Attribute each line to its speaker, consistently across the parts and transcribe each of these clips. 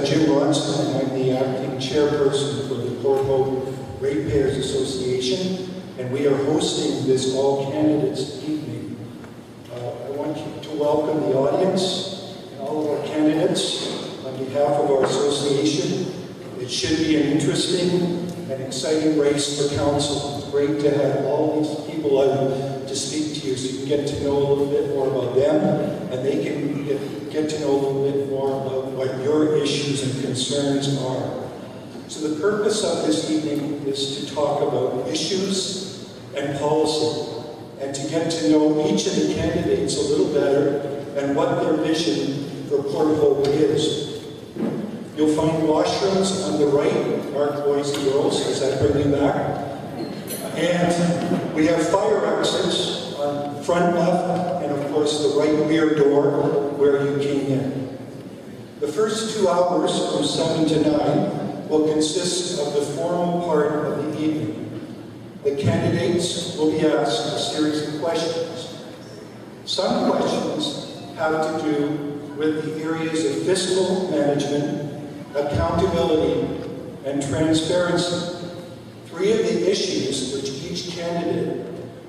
Speaker 1: Jim Ronson, and I'm the acting chairperson for the Port Hope Ratepayers Association, and we are hosting this all candidates evening. I want to welcome the audience and all of our candidates on behalf of our association. It should be an interesting and exciting race for council. It's great to have all these people out to speak to you so you can get to know a little bit more about them, and they can get to know a little bit more about what your issues and concerns are. So the purpose of this evening is to talk about issues and policy, and to get to know each of the candidates a little better and what their vision for Port Hope is. You'll find washrooms on the right, marked boys and girls, as I bring you back. And we have fire exits on front left, and of course the right rear door where you came in. The first 2 hours from 7 to 9 will consist of the formal part of the evening. The candidates will be asked a series of questions. Some questions have to do with the areas of fiscal management, accountability, and transparency. 3 of the issues which each candidate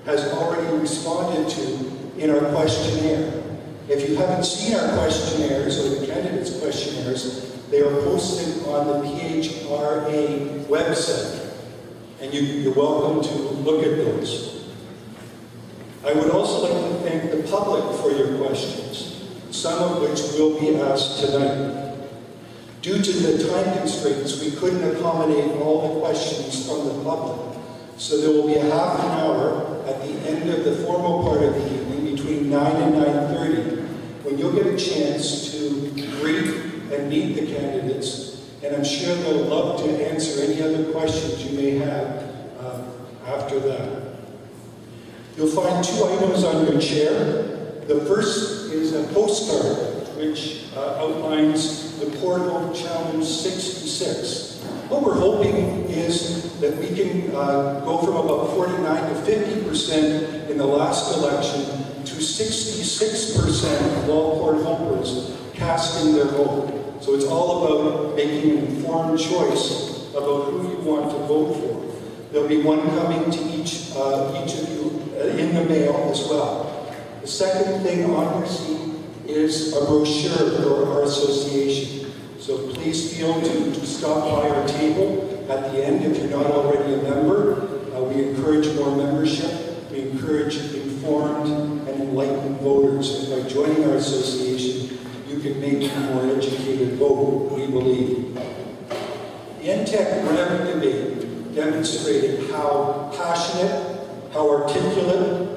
Speaker 1: has already responded to in our questionnaire. If you haven't seen our questionnaires or the candidates' questionnaires, they are posted on the PHRA website, and you're welcome to look at those. I would also like to thank the public for your questions, some of which will be asked tonight. Due to the time constraints, we couldn't accommodate all the questions from the public, so there will be a half an hour at the end of the formal part of the evening, between 9 and 9:30, when you'll get a chance to greet and meet the candidates, and I'm sure they'll love to answer any other questions you may have after that. You'll find 2 items on your chair. The first is a postcard, which outlines the Port Hope Challenge 66. What we're hoping is that we can go from about 49 to 50% in the last election to 66% of all Port Hopers casting their vote. So it's all about making an informed choice about who you want to vote for. There'll be one coming to each of you in the mail as well. The second thing on your seat is a brochure for our association. So please feel to stop by our table at the end if you're not already a member. We encourage more membership. We encourage informed and enlightened voters. And by joining our association, you can make a more educated vote, we believe. The NTEC Rev debate demonstrated how passionate, how articulate,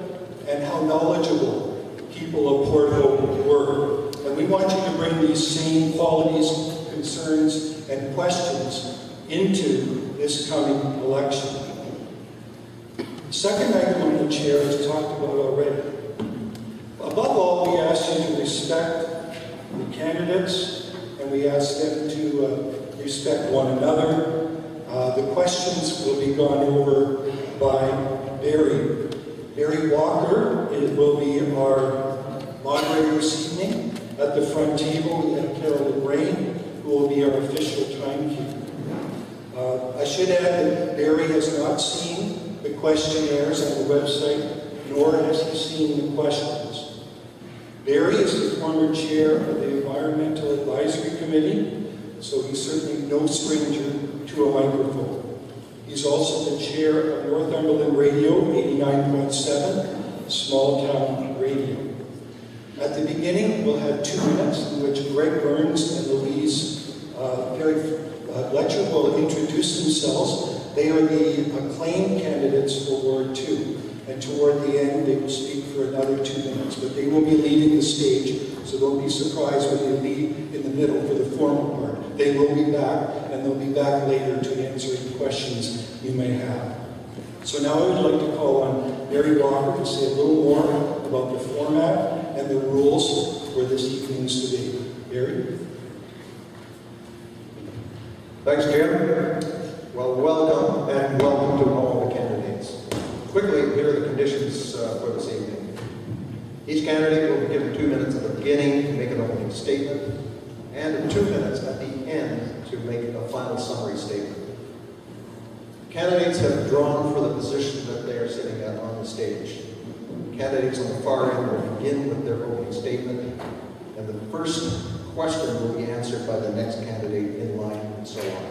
Speaker 1: and how knowledgeable people of Port Hope were. And we want you to bring these same qualities, concerns, and questions into this coming election. The second item on the chair is talked about already. Above all, we ask you to respect the candidates, and we ask them to respect one another. The questions will be gone over by Barry. Barry Walker will be our moderator this evening. At the front table, we have Carolyn Rain, who will be our official timekeeper. I should add that Barry has not seen the questionnaires on the website, nor has he seen the questions. Barry is the former chair of the Environmental Advisory Committee, so he's certainly no stranger to a microphone. He's also the chair of Northumberland Radio 89.7, small town radio. At the beginning, we'll have 2 minutes in which Greg Burns and Louise Fletcher will introduce themselves. They are the acclaimed candidates for Ward 2. And toward the end, they will speak for another 2 minutes. But they will be leading the stage, so don't be surprised when they lead in the middle for the formal part. They will be back, and they'll be back later to answer any questions you may have. So now I would like to call on Barry Walker to say a little more about the format and the rules for this evening's debate. Barry?
Speaker 2: Thanks, Jim. Well, welcome, and welcome to all the candidates. Quickly, here are the conditions for this evening. Each candidate will be given 2 minutes at the beginning to make an opening statement, and 2 minutes at the end to make a final summary statement. Candidates have drawn for the position that they are sitting at on the stage. Candidates on the far end will begin with their opening statement, and the first question will be answered by the next candidate in line, and so on.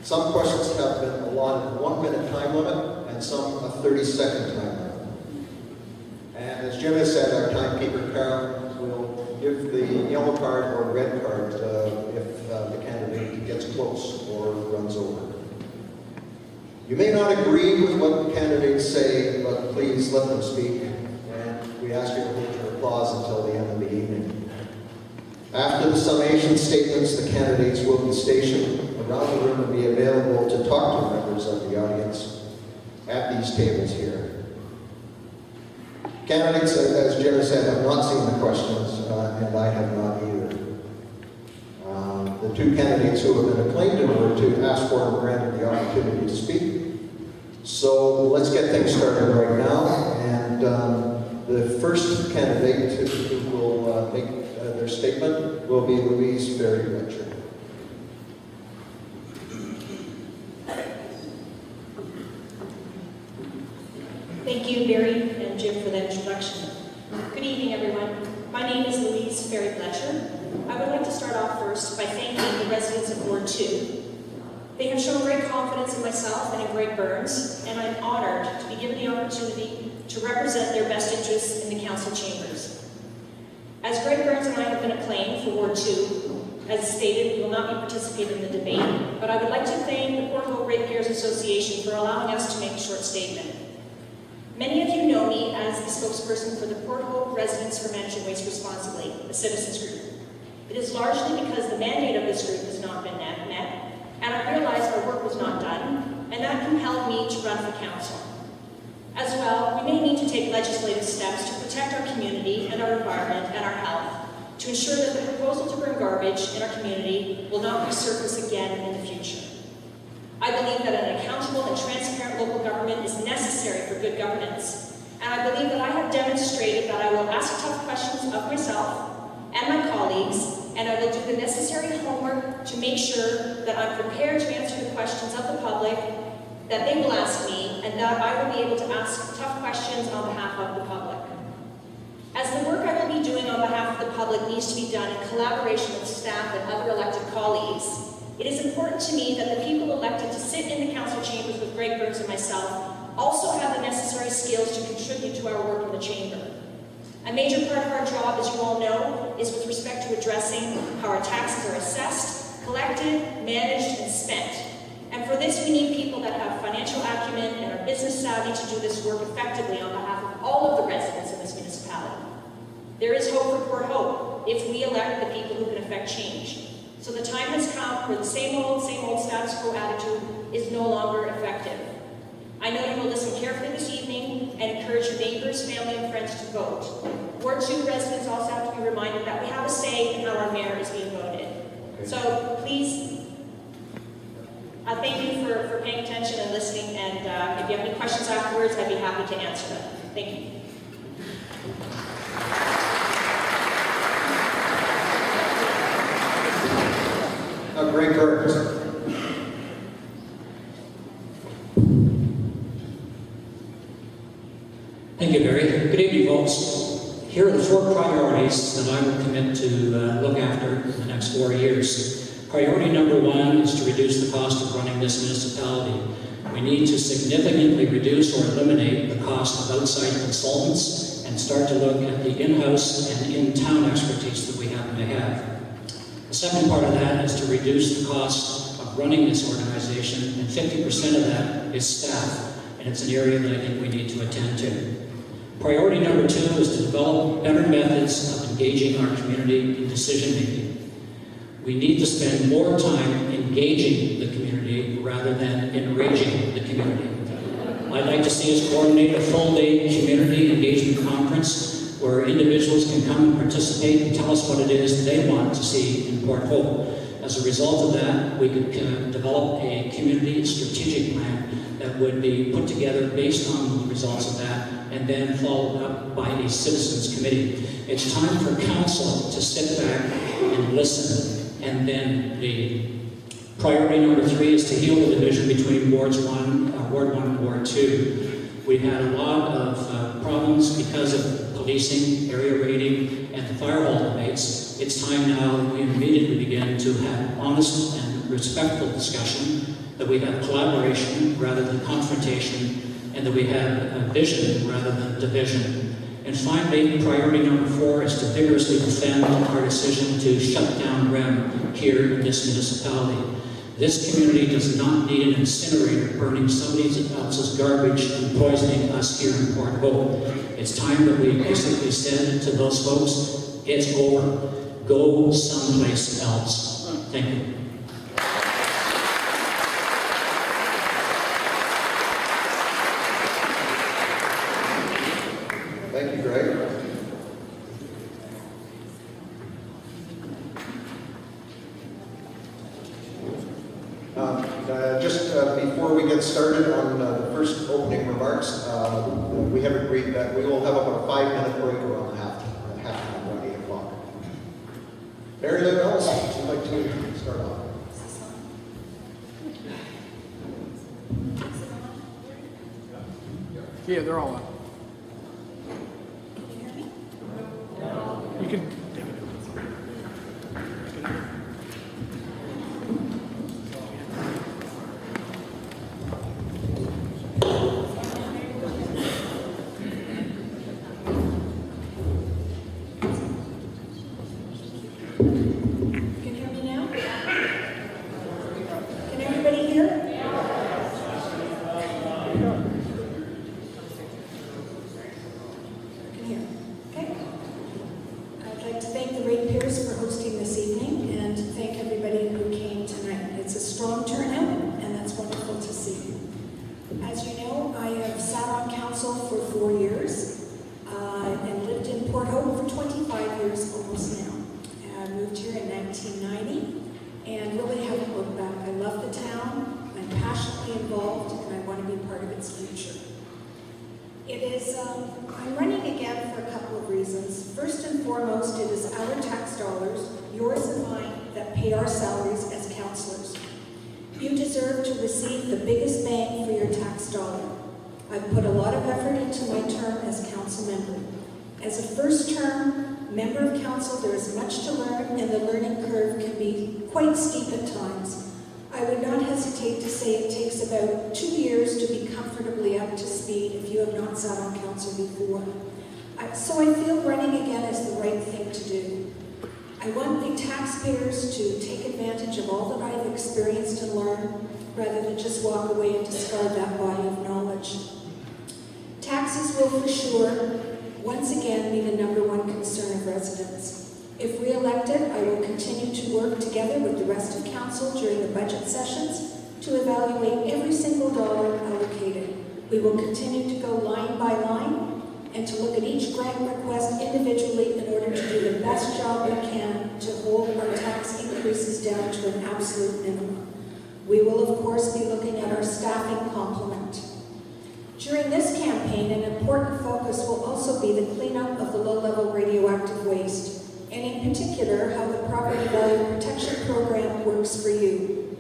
Speaker 2: Some questions have been allotted a 1-minute time limit, and some a 30-second time limit. And as Jim has said, our timekeeper, Carol, will give the yellow card or red card if the candidate gets close or runs over. You may not agree with what the candidates say, but please let them speak, and we ask you to hold your applause until the end of the evening. After the summation statements, the candidates will be stationed around the room and be available to talk to members of the audience at these tables here. Candidates, as Jim said, have not seen the questions, and I have not either. The two candidates who have been acclaimed were to ask for and granted the opportunity to speak. So let's get things started right now. And the first candidate who will make their statement will be Louise Ferry-Fletcher.
Speaker 3: Thank you, Barry and Jim, for that introduction. Good evening, everyone. My name is Louise Ferry-Fletcher. I would like to start off first by thanking the residents of Ward 2. They have shown great confidence in myself and in Greg Burns, and I'm honored to be given the opportunity to represent their best interests in the council chambers. As Greg Burns and I have been acclaimed for Ward 2, as stated, we will not be participating in the debate, but I would like to thank the Port Hope Ratepayers Association for allowing us to make a short statement. Many of you know me as the spokesperson for the Port Hope Residents for Managing Waste Responsibly, a citizens group. It is largely because the mandate of this group has not been met, and I realized our work was not done, and that compelled me to run for council. As well, we may need to take legislative steps to protect our community and our environment and our health, to ensure that the proposal to burn garbage in our community will not resurface again in the future. I believe that an accountable and transparent local government is necessary for good governance, and I believe that I have demonstrated that I will ask tough questions of myself and my colleagues, and I will do the necessary homework to make sure that I'm prepared to answer the questions of the public that they will ask me, and that I will be able to ask tough questions on behalf of the public. As the work I will be doing on behalf of the public needs to be done in collaboration with staff and other elected colleagues, it is important to me that the people elected to sit in the council chambers with Greg Burns and myself also have the necessary skills to contribute to our work in the chamber. A major part of our job, as you all know, is with respect to addressing how our taxes are assessed, collected, managed, and spent. And for this, we need people that have financial acumen and are business savvy to do this work effectively on behalf of all of the residents in this municipality. There is hope for Port Hope if we elect the people who can affect change. So the time has come where the same old status quo attitude is no longer effective. I know you will listen carefully this evening and encourage your neighbors, family, and friends to vote. Ward 2 residents also have to be reminded that we have a say in how our mayor is being voted. Okay. So please, thank you for paying attention and listening, and if you have any questions afterwards, I'd be happy to answer them. Thank you.
Speaker 2: Greg Burns.
Speaker 4: Thank you, Barry. Good evening, folks. Here are the 4 priorities that I will commit to look after in the next 4 years. Priority number 1 is to reduce the cost of running this municipality. We need to significantly reduce or eliminate the cost of outside consultants and start to look at the in-house and in-town expertise that we happen to have. The second part of that is to reduce the cost of running this organization, and 50% of that is staff, and it's an area that I think we need to attend to. Priority number 2 is to develop better methods of engaging our community in decision-making. We need to spend more time engaging the community rather than enraging the community. I'd like to see us coordinate a full-day community engagement conference where individuals can come and participate and tell us what it is they want to see in Port Hope. As a result of that, we could develop a community strategic plan that would be put together based on the results of that and then followed up by a citizens committee. It's time for council to sit back and listen and then the priority number 3 is to heal the division between Ward 1 and Ward 2. We had a lot of problems because of policing, area raiding, and the fire hall debates. It's time now that we immediately begin to have honest and respectful discussion, that we have collaboration rather than confrontation, and that we have a vision rather than division. And finally, priority number 4 is to vigorously defend our decision to shut down REM here in this municipality. This community does not need an incinerator burning somebody else's garbage and poisoning us here in Port Hope. It's time that we basically said to those folks, it's over. Go someplace else. Thank you.
Speaker 2: Thank you, Greg. Just before we get started on the first opening remarks, we have agreed that we will have about a 5-minute break around half time, around 8 o'clock. Mary Lou Ellis, would you like to start off?
Speaker 5: Yeah, they're all on. You can.
Speaker 3: Can you hear me now? Can everybody hear? Can hear. Okay. I'd like to thank the ratepayers for hosting this evening and thank everybody who came tonight. It's a strong turnout and that's wonderful to see. As you know, I have sat on council for 4 years and lived in Port Hope for 25 years almost now. I moved here in 1990 and really haven't looked back. I love the town, I'm passionately involved, and I want to be part of its future. I'm running again for a couple of reasons. First and foremost, it is our tax dollars, yours and mine, that pay our salaries as councillors. You deserve to receive the biggest bang for your tax dollar. I've put a lot of effort into my term as council member. As a first-term member of council, there is much to learn, and the learning curve can be quite steep at times. I would not hesitate to say it takes about 2 years to be comfortably up to speed if you have not sat on council before. So I feel running again is the right thing to do. I want the taxpayers to take advantage of all that I've experienced and learned, rather than just walk away and discard that body of knowledge. Taxes will for sure once again be the #1 concern of residents. If re-elected, I will continue to work together with the rest of council during the budget sessions to evaluate every single dollar allocated. We will continue to go line by line and to look at each grant request individually in order to do the best job we can to hold our tax increases down to an absolute minimum. We will, of course, be looking at our staffing complement. During this campaign, an important focus will also be the cleanup of the low-level radioactive waste, and in particular, how the Property Value Protection Program works for you.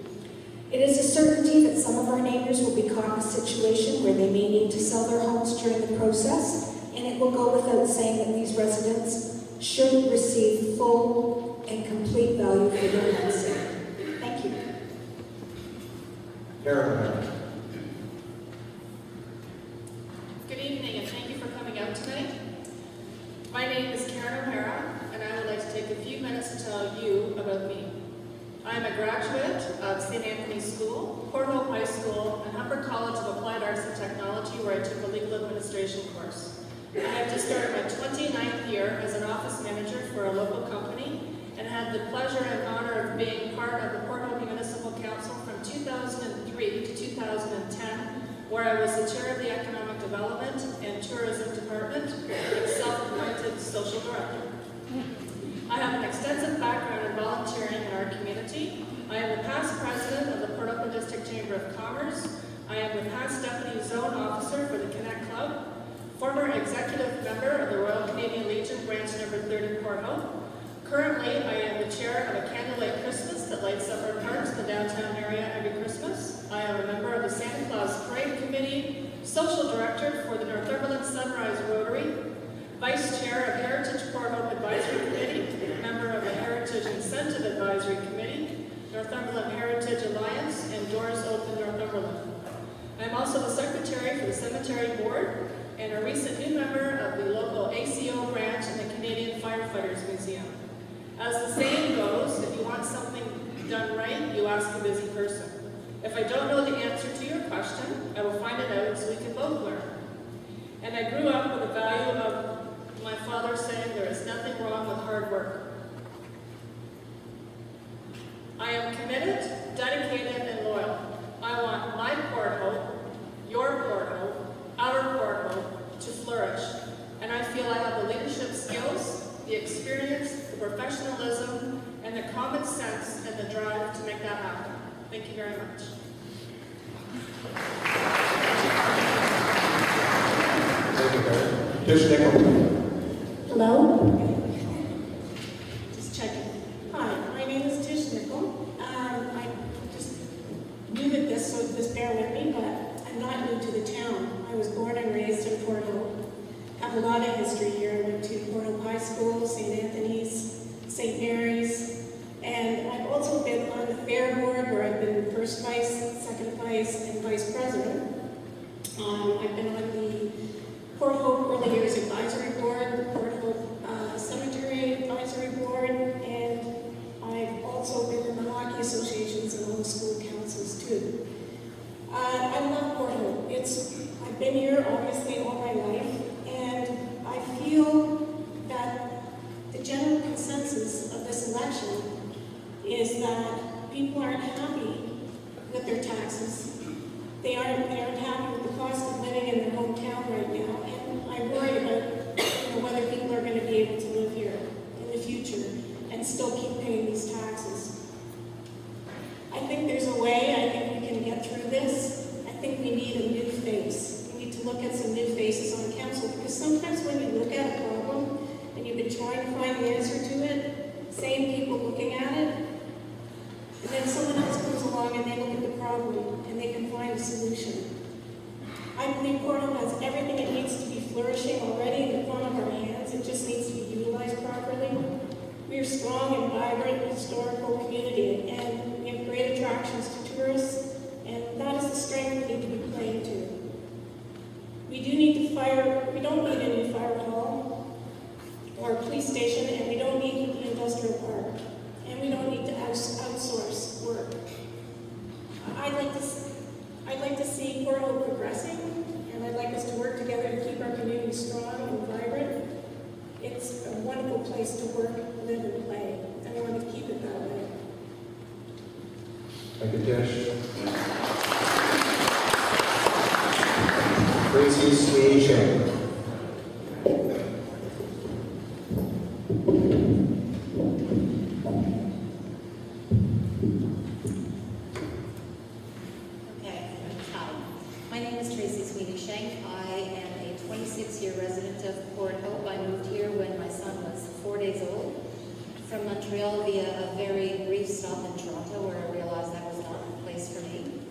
Speaker 3: It is a certainty that some of our neighbors will be caught in a situation where they may need to sell their homes during the process, and it will go without saying that these residents should receive full and complete value for their home sale. Thank you.
Speaker 2: Karen.
Speaker 6: Good evening, and thank you for coming out tonight. My name is Karen O'Hara, and I would like to take a few minutes to tell you about me. I am a graduate of St. Anthony's School, Port Hope High School, and Humber College of Applied Arts and Technology, where I took a legal administration course. I have just started my 29th year as an office manager for a local company, and had the pleasure and honor of being part of the Port Hope Municipal Council from 2003 to 2010, where I was the chair of the Economic Development and Tourism Department and self-appointed social director. I have an extensive background in volunteering in our community. I am the past president of the Port Hope District Chamber of Commerce. I am the past deputy zone officer for the Connect Club, former executive member of the Royal Canadian Legion Branch No. 30 Port Hope, Currently, I am the chair of a candlelight Christmas that lights up our parks in the downtown area every Christmas. I am a member of the Santa Claus Parade Committee, social director for the Northumberland Sunrise Rotary, vice chair of Heritage Port Hope Advisory Committee, member of the Heritage Incentive Advisory Committee, Northumberland Heritage Alliance, and Doors Open Northumberland. I am also the secretary for the Cemetery Board and a recent new member of the local ACO branch in the Canadian Firefighters Museum. As the saying goes, if you want something done right, you ask a busy person. If I don't know the answer to your question, I will find it out so we can both learn. And I grew up with the value of my father saying there is nothing wrong with hard work. I am committed, dedicated, and loyal. I want my Port Hope, your Port Hope, our Port Hope to flourish. And I feel I have the leadership skills, the experience, the professionalism, and the common sense and the drive to make that happen. Thank you very much.
Speaker 2: Thank you, Barry. Tish Nickel.
Speaker 5: Hello? Just checking. Hi, my name is Tish Nickel. I just new at this, so just bear with me, but I'm not new to the town. I was born and raised in Port Hope. Have a lot of history here. I went to Port Hope High School, St. Anthony's, St. Mary's, and I've also been on the fair board where I've been first vice, second vice, and vice president. I've been on the Port Hope Early Years Advisory Board, the Port Hope Cemetery Advisory Board, and I've also been in the hockey associations and all the school councils too. I love Port Hope. I've been here obviously all my life, and I feel that the general consensus of this election is that people aren't happy with their taxes. They aren't happy with the cost of living in their hometown right now, and I worry about whether people are going to be able to live here in the future and still keep paying these taxes. I think there's a way. I think we can get through this. I think we need a new face. We need to look at some new faces on council, because sometimes when you look at a problem and you've been trying to find the answer to it, same people looking at it, and then someone else comes along and they look at the problem and they can find a solution. I believe Port Hope has everything it needs to be flourishing already in the palm of our hands. It just needs to be utilized properly. We are strong and vibrant historical community, and we have great attractions to tourists, and that is the strength we need to be playing to. We don't need a new fire hall or a police station, and we don't need an industrial park, and we don't need to outsource work. I'd like to see Port Hope progressing, and I'd like us to work together to keep our community strong and vibrant. It's a wonderful place to work, live, and play, and I want to keep it that way.
Speaker 2: Thank you, Tish. Tracy Sweeting.
Speaker 7: Hi. My name is Tracy Sweeney-Shank. I am a 26-year resident of Port Hope. I moved here when my son was 4 days old from Montreal via a very brief stop in Toronto, where I realized that was not the place for me.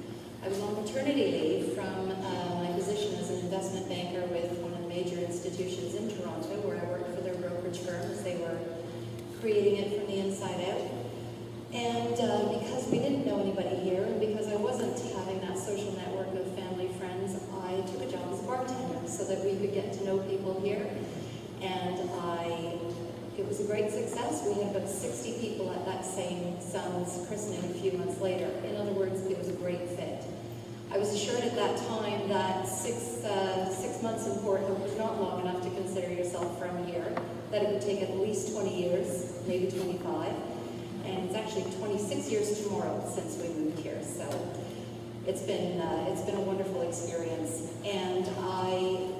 Speaker 7: I was on maternity leave from my position as an investment banker with one of the major institutions in Toronto, where I worked for their brokerage firm as they were creating it from the inside out. And because we didn't know anybody here, and because I wasn't having that social network of family, friends, I took a job as a bartender so that we could get to know people here. And it was a great success. We had about 60 people at that same son's christening a few months later. In other words, it was a great fit. I was assured at that time that six months in Port Hope was not long enough to consider yourself from here, that it would take at least 20 years, maybe 25. And it's actually 26 years tomorrow since we moved here, so it's been a wonderful experience. And I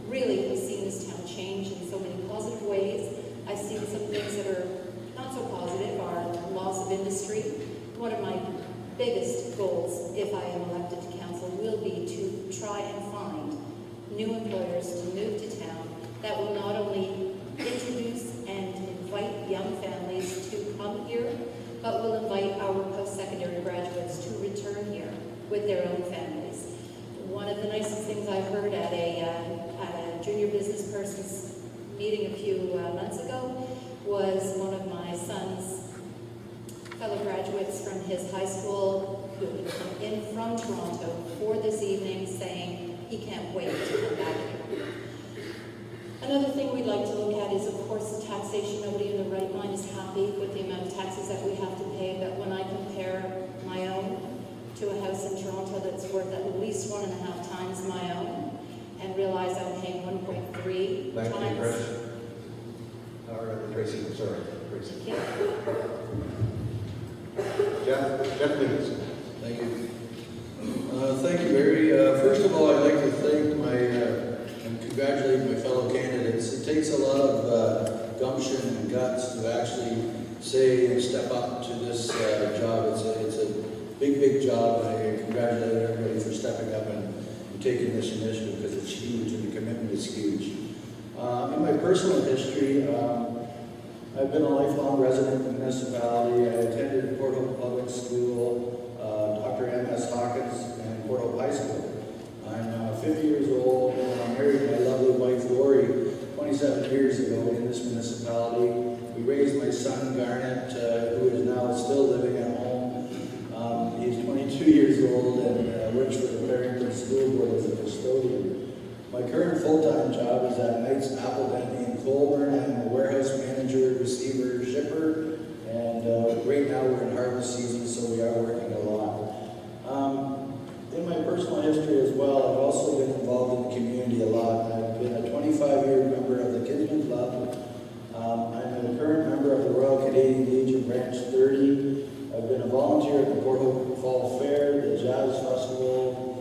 Speaker 7: really have seen this town change in so many positive ways. I've seen some things that are not so positive. Our loss of industry. One of my biggest goals, if I am elected to council, will be to try and find new employers to move to town that will not only introduce and invite young families meeting a few months ago was one of my son's fellow graduates from his high school who had come in from Toronto for this evening saying he can't wait to come back here. Another thing we'd like to look at is, of course, the taxation. Nobody in their right mind is happy with the amount of taxes that we have to pay, but when I compare my own to a house in Toronto that's worth at least 1.5 times my own, and realize I'm paying 1.3
Speaker 2: Back to
Speaker 7: times.
Speaker 2: Trish. Or Tracy, sorry, Tracy. Jeff, please.
Speaker 8: Thank you. Thank you, Barry. First of all, I'd like to thank and congratulate my fellow candidates. It takes a lot of gumption and guts to actually say and step up to this job. It's a big job, and I congratulate everybody for stepping up and taking this initiative because it's huge and the commitment is huge. In my personal history, I've been a lifelong resident of the municipality. I attended Port Hope Public School, Dr. M.S. Hawkins, and Port Hope High School. I'm 50 years old, and I married my lovely wife, Lori, 27 years ago in this municipality. We raised my son, Garnet, who is now still living at home. He's 22 years old and works for the Barrington School Board as a custodian. My current full-time job is at Knight's Apple Denny in Colburn. I'm a warehouse manager, receiver, shipper, and right now we're in harvest season, so we are working a lot. In my personal history as well, I've also been involved in the community a lot. I've been a 25-year member of the Kinsman Club. I'm a current member of the Royal Canadian Legion Branch 30. I've been a volunteer at the Port Hope Fall Fair, the Jazz Festival.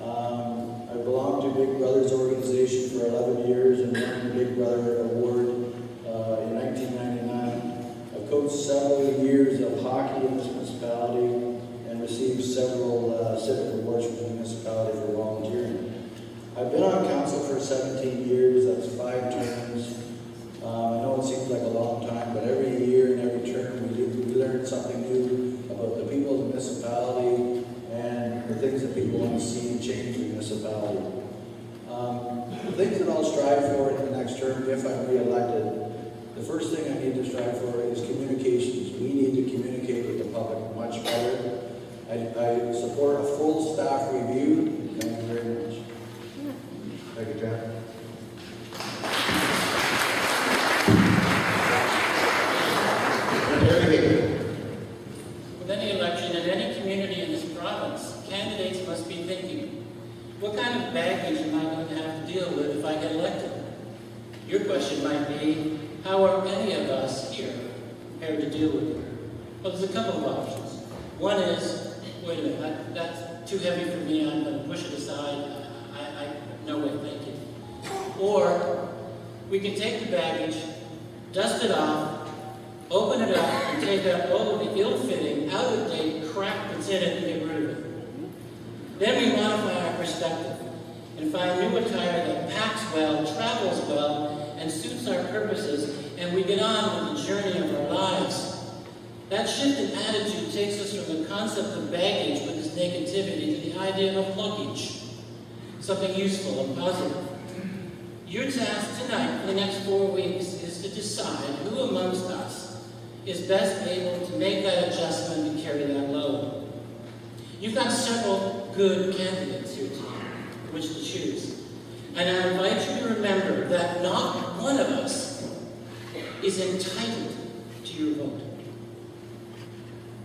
Speaker 8: I belonged to Big Brother's organization for 11 years and won the Big Brother Award in 1999. I've coached several years of hockey in this municipality and received several civic awards from the municipality for volunteering. I've been on council for 17 years, that's 5 terms. I know it seems like a long time, but every year and every term we learn something new about the people of the municipality and the things that people want to see change the municipality. The things that I'll strive for in the next term, if I'm re-elected, the first thing I need to strive for is communications. We need to communicate with the public much better. I support a full staff review. Thank you very much.
Speaker 2: Thank you, Jeff.
Speaker 9: With any election in any community in this province, candidates must be thinking, what kind of baggage am I going to have to deal with if I get elected? Your question might be, how are any of us here prepared to deal with it? Well, there's a couple of options. One is, wait a minute, that's too heavy for me, I'm going to push it aside, no way, thank you. Or, we can take the baggage, dust it off, open it up, and take out all of the ill-fitting, out-of-date crap that's in it and get rid of it. Then we modify our perspective and find new attire that packs well, travels well, and suits our purposes, and we get on with the journey of our lives. That shift in attitude takes us from the concept of baggage with its negativity to the idea of luggage, something useful and positive. Your task tonight for the next 4 weeks is to decide who amongst us is best able to make that adjustment and carry that load. You've got several good candidates here tonight which to choose. And I invite you to remember that not one of us is entitled to your vote.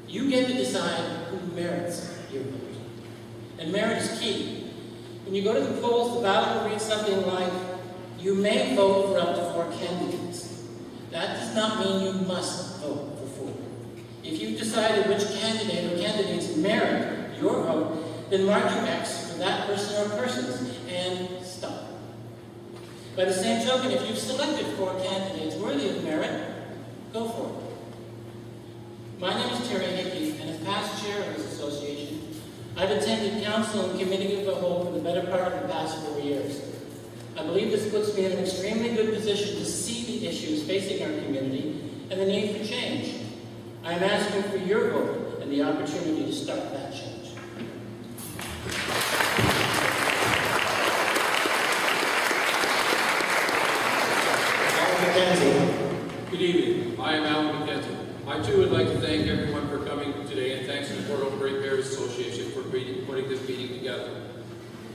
Speaker 9: You get to decide who merits your vote. And merit is key. When you go to the polls, the ballot will read something like, you may vote for up to 4 candidates. That does not mean you must vote for 4. If you've decided which candidate or candidates merit your vote, then mark your X for that person or persons and stop. By the same token, if you've selected 4 candidates worthy of merit, go for it. My name is Terry Hickey, and as past chair of this association, I've attended council and committee of the whole for the better part of the past 4 years. I believe this puts me in an extremely good position to see the issues facing our community and the need for change. I am asking for your vote and the opportunity to start that change.
Speaker 1: McKenzie.
Speaker 10: Good evening. I am Alan McKenzie. I too would like to thank everyone for coming today, and thanks to the Port Hope Ratepayers Association for putting this meeting together.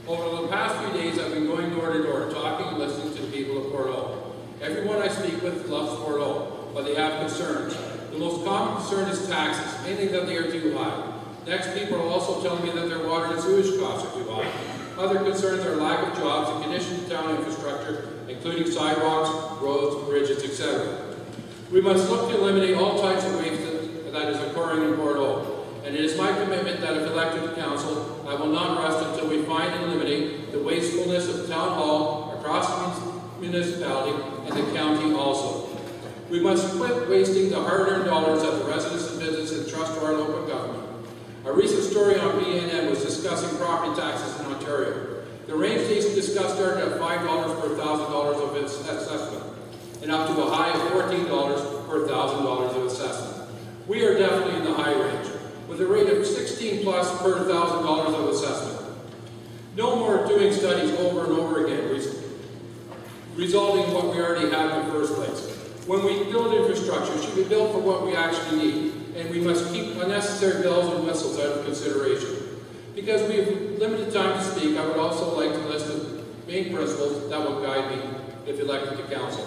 Speaker 10: Over the past few days, I've been going door to door, talking and listening to the people of Port Hope. Everyone I speak with loves Port Hope, but they have concerns. The most common concern is taxes, mainly that they are too high. Next, people are also telling me that their water and sewage costs are too high. Other concerns are lack of jobs and conditions of town infrastructure, including sidewalks, roads, bridges, etc. We must look to eliminate all types of waste that is occurring in Port Hope. And it is my commitment that if elected to council, I will not rest until we find and eliminate the wastefulness of town hall across the municipality and the county also. We must quit wasting the hard-earned dollars that the residents and businesses entrust to our local government. A recent story on BNN was discussing property taxes in Ontario. The range they discussed started at $5 per $1,000 of its assessment, and up to a high of $14 per $1,000 of assessment. We are definitely in the high range, with a rate of 16 plus per $1,000 of assessment. No more doing studies over and over again, resulting in what we already have in the first place. When we build infrastructure, it should be built for what we actually need, and we must keep unnecessary bells and whistles out of consideration. Because we have limited time to speak, I would also like to list the main principles that will guide me if elected to council.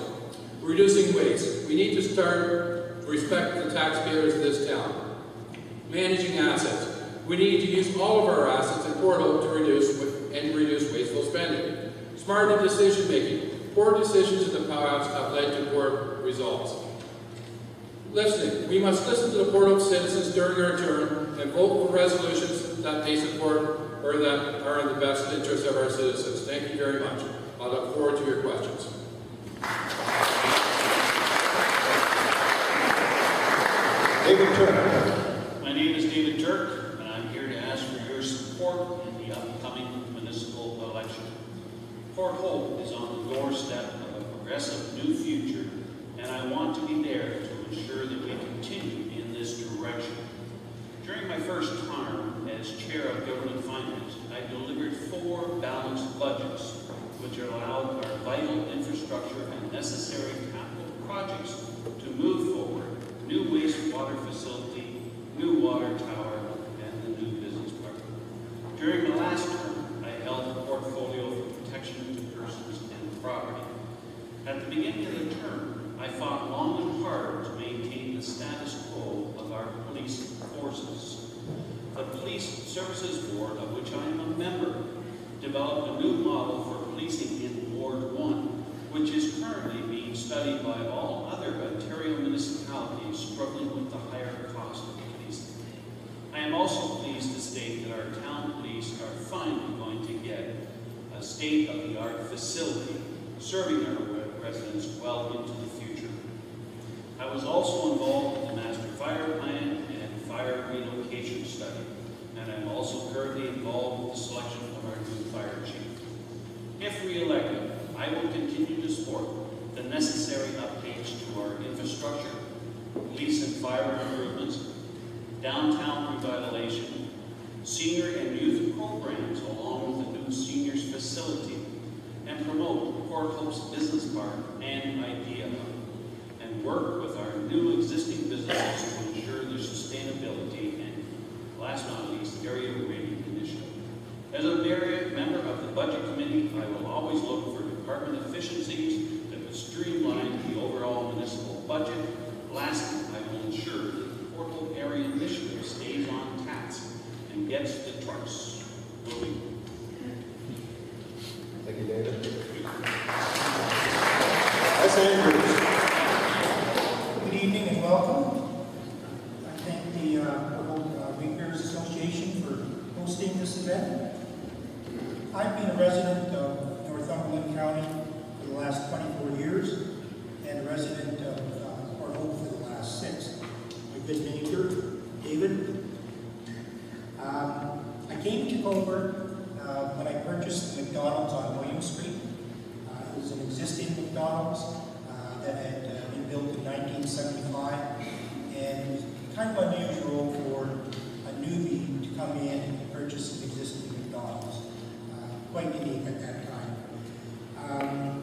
Speaker 10: Reducing waste. We need to start to respect the taxpayers of this town. Managing assets. We need to use all of our assets in Port Hope to reduce wasteful spending. Smarter decision making. Poor decisions in the past have led to poor results. Listening. We must listen to the Port Hope citizens during our term and vote for resolutions that they support or that are in the best interest of our citizens. Thank you very much. I look forward to your questions.
Speaker 1: David Turner.
Speaker 11: My name is David Turk, and I'm here to ask for your support in the upcoming municipal election. Port Hope is on the doorstep of a progressive new future, and I want to be there to ensure that we continue in this direction. During my first term as Chair of Government Finance, I delivered 4 balanced budgets, which allowed our vital infrastructure and necessary capital projects to move forward: new wastewater facility, new water tower, and the new business park. During my last term, I held a portfolio for protection to persons and property. At the beginning of the term, I fought long and hard to maintain the status quo of our police forces. The Police Services Board, of which I am a member, developed a new model for policing in Ward 1, which is currently being studied by all other Ontario municipalities struggling with the higher cost of policing. I am also pleased to state that our town police are finally going to get a state-of-the-art facility serving our residents well into the future. I was also involved in the master fire plan and fire relocation study, and I'm also currently involved with the selection of our new fire chief. If re-elected, I will continue to support the necessary updates to our infrastructure, police and fire improvements, downtown revitalization, senior and youth programs along with the new seniors facility, and promote Port Hope's business park and idea hub, and work with our new existing businesses to ensure their sustainability and, last but not least, area rating initiative. As a member of the Budget Committee, I will always look for department efficiencies that would streamline the overall municipal budget. Lastly, I will ensure that the Port Hope Area Initiative stays on task and gets the trucks moving.
Speaker 2: Thank you, David.
Speaker 1: S. Andrews.
Speaker 12: Good evening and welcome. I thank the Ratepayers Association for hosting this event. I've been a resident of Northumberland County for the last 24 years and a resident of Port Hope for the last 6. My good neighbor, David. I came to Coburg when I purchased the McDonald's on William Street. It was an existing McDonald's that had been built in 1975, and it was kind of unusual for a newbie to come in and purchase an existing McDonald's. Quite unique at that time.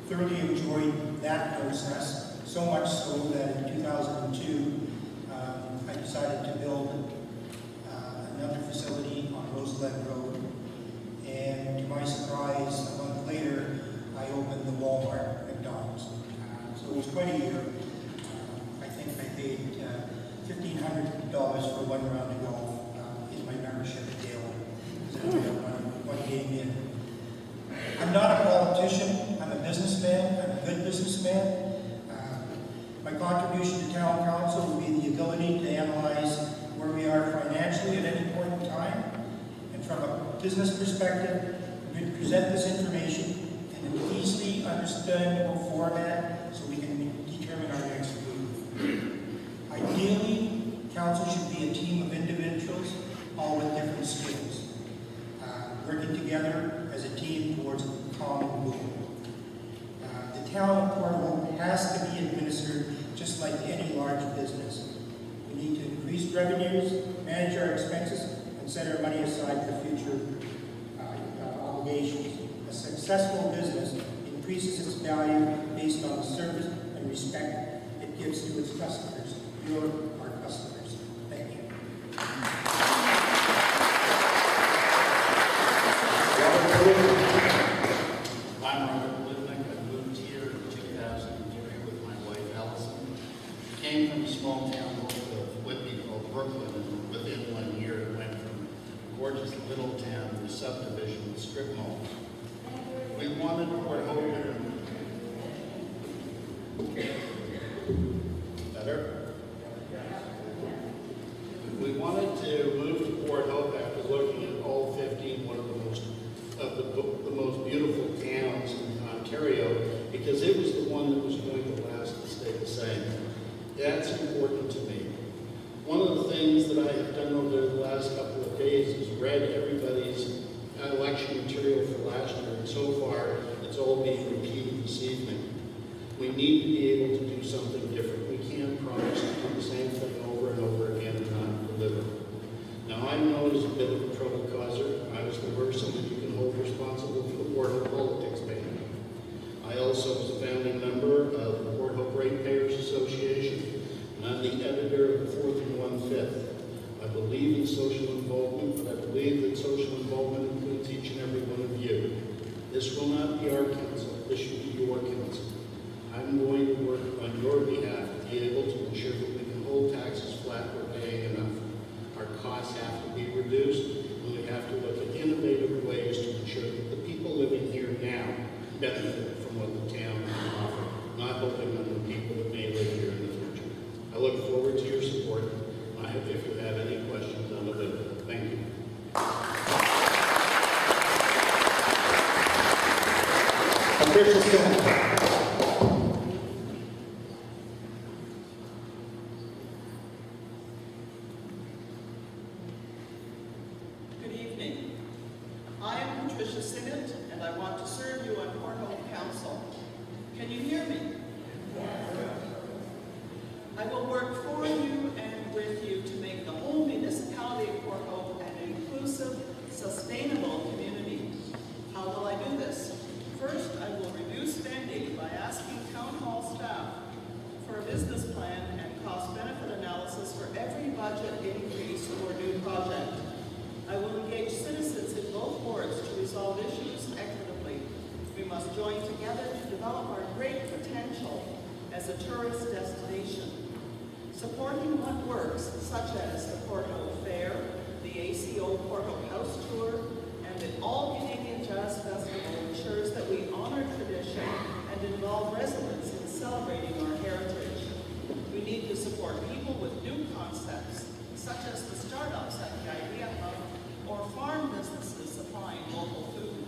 Speaker 12: Thoroughly enjoyed that process, so much so that in 2002, I decided to build another facility on Roseland Road. And to my surprise, a month later, I opened the Walmart McDonald's. So it was quite a year. I think I paid $1,500 for one round of golf in my membership daily. So I got one game in. I'm not a politician. I'm a businessman. I'm a good businessman. My contribution to town council would be the ability to analyze where we are financially at any point in time. And from a business perspective, we would present this information in an easily understandable format so we can determine our next move. Ideally, council should be a team of individuals, all with different skills, working together as a team towards a common goal. The town of Port Hope has to be administered just like any large business. We need to increase revenues, manage our expenses, and set our money aside for future obligations. A successful business increases its value based on the service and respect it gives to its customers. You're our customers. Thank you.
Speaker 13: I'm Robert Livnick. I moved here in 2003 with my wife Allison. Came from a small town north of Whitby called Brooklyn, and within 1 year it went from a gorgeous little town to a subdivision with strip malls. We wanted Port Hope better. We wanted to move to Port Hope after looking at all 15, one of the most beautiful towns in Ontario, because it was the one that was going to last and stay the same. That's important to me. One of the things that I have done over the last couple of days is read everybody's election material for last year, and so far it's all being repeated this evening. We need to be able to do something different. We can't promise to do the same thing over and over again and not deliver. Now, I'm known as a bit of a trouble causer. I was the person that you can hold responsible for the Port Hope politics ban. I also was a founding member of the Port Hope Ratepayers Association, and I'm the editor of the 4th and 1/5. I believe in social involvement, but I believe that social involvement includes each and every one of you. This will not be our council. This should be your council. I'm going to work on your behalf to be able to ensure that we can hold taxes flat. We're paying enough. Our costs have to be reduced, and we have to look at innovative ways to ensure that the people living here now benefit from what the town can offer, not hoping on the people that may live here in the future. I look forward to your support. If you have any questions, I'm available. Thank you.
Speaker 14: Good evening. I am Patricia Sinnott, and I want to serve you on Port Hope Council. Can you hear me? I will work for you and with you to make the whole municipality of Port Hope an inclusive, sustainable community. How will I do this? First, I will reduce spending by asking town hall staff for a business plan and cost-benefit analysis for every budget increase or new project. I will engage citizens in both boards to resolve issues equitably. We must join together to develop our great potential as a tourist destination. Supporting what works, such as the Port Hope Fair, the ACO Port Hope House Tour, and the All-Canadian Jazz Festival ensures that we honor tradition and involve residents in celebrating our heritage. We need to support people with new concepts, such as the startups at the Idea Hub or farm businesses supplying local food.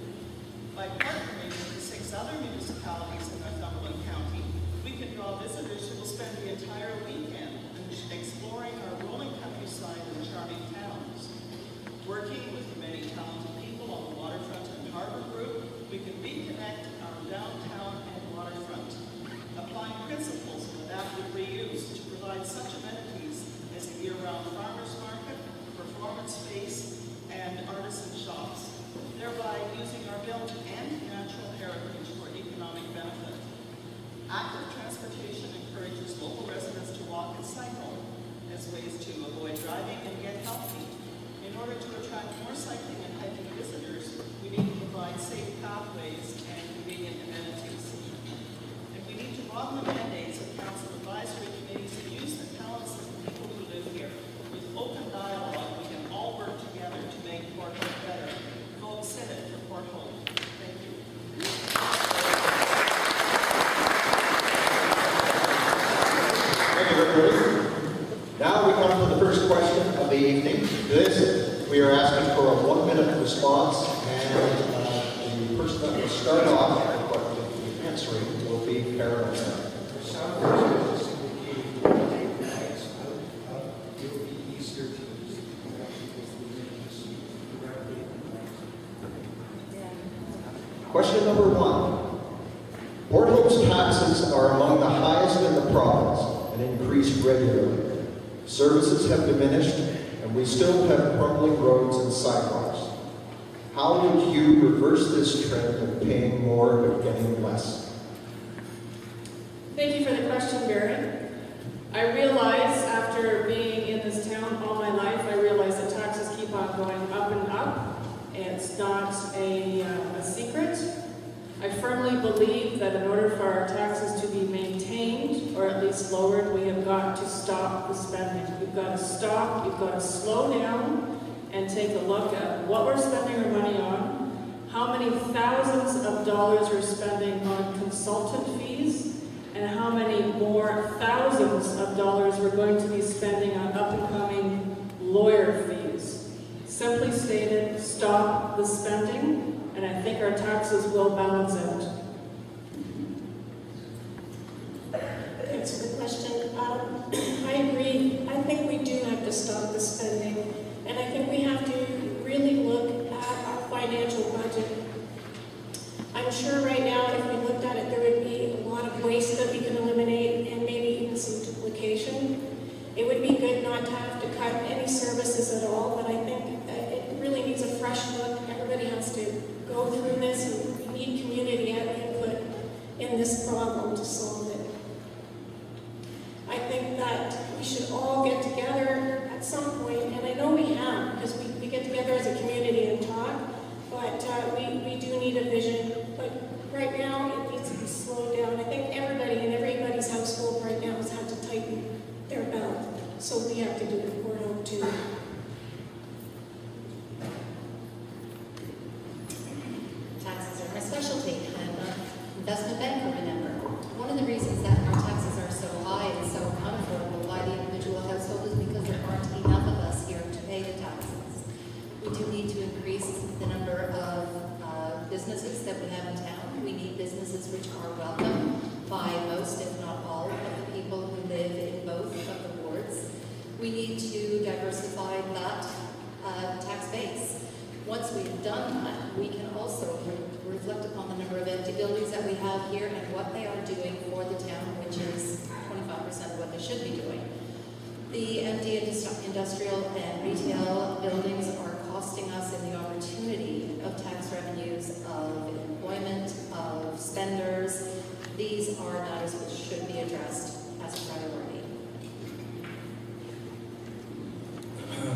Speaker 14: By partnering with the 6 other municipalities in Northumberland County, we can draw visitors who will spend the entire weekend exploring our rolling countryside and charming towns. Working with the many talented people on the waterfront and harbor group, we can reconnect our downtown and waterfront, applying principles of adaptive reuse to provide such amenities as a year-round farmers market, performance space, and artisan shops, thereby using our built and natural heritage for economic benefit. Active transportation encourages local residents to walk and cycle as ways to avoid driving and get healthy. In order to attract more cycling and hiking visitors, we need to provide safe pathways and convenient amenities. And we need to broaden the mandates of council advisory committees and use the talents of the people who live here. With open dialogue, we can all work together to make Port Hope better. Vote Senate for Port Hope. Thank you.
Speaker 2: Thank you, everybody. Now we come to the first question of the evening. This, we are asking for a 1-minute response, and the person that will start off with the answering will be Carol. Question number 1. Port Hope's taxes are among the highest in the province and increase regularly. Services have diminished, and we still have crumbling roads and sidewalks. How would you reverse this trend of paying more but getting less?
Speaker 6: Thank you for the question, Barry. I realize after being in this town all my life, I realize that taxes keep on going up and up. It's not a secret. I firmly believe that in order for our taxes to be maintained, or at least lowered, we have got to stop the spending. We've got to stop, we've got to slow down and take a look at what we're spending our money on, how many thousands of dollars we're spending on consultant fees, and how many more thousands of dollars we're going to be spending on up-and-coming lawyer fees. Simply stated, stop the spending, and I think our taxes will balance out.
Speaker 5: Thanks for the question. I agree. I think we do have to stop the spending, and I think we have to really look at our financial budget. I'm sure right now, if we looked at it, there would be a lot of waste that we can eliminate, and maybe even some duplication. It would be good not to have to cut any services at all, but I think it really needs a fresh look. Everybody has to go through this, and we need community input in this problem to solve it. I think that we should all get together at some point, and I know we have, because we get together as a community and talk, but we do need a vision. But right now, it needs to be slowed down. I think everybody in everybody's household right now has had to tighten their belt, so we have to do it for Port Hope too.
Speaker 7: Taxes are my specialty. I'm an investment banker, remember. One of the reasons that our taxes are so high and so unaffordable by the individual household is because there aren't enough of us here to pay the taxes. We do need to increase the number of businesses that we have in town. We need businesses which are welcome by most, if not all, of the people who live in both of the wards. We need to diversify that tax base. Once we've done that, we can also reflect upon the number of empty buildings that we have here and what they are doing for the town, which is 25% of what they should be doing. The empty industrial and retail buildings are costing us in the opportunity of tax revenues, of employment, of spenders. These are matters which should be addressed as a priority.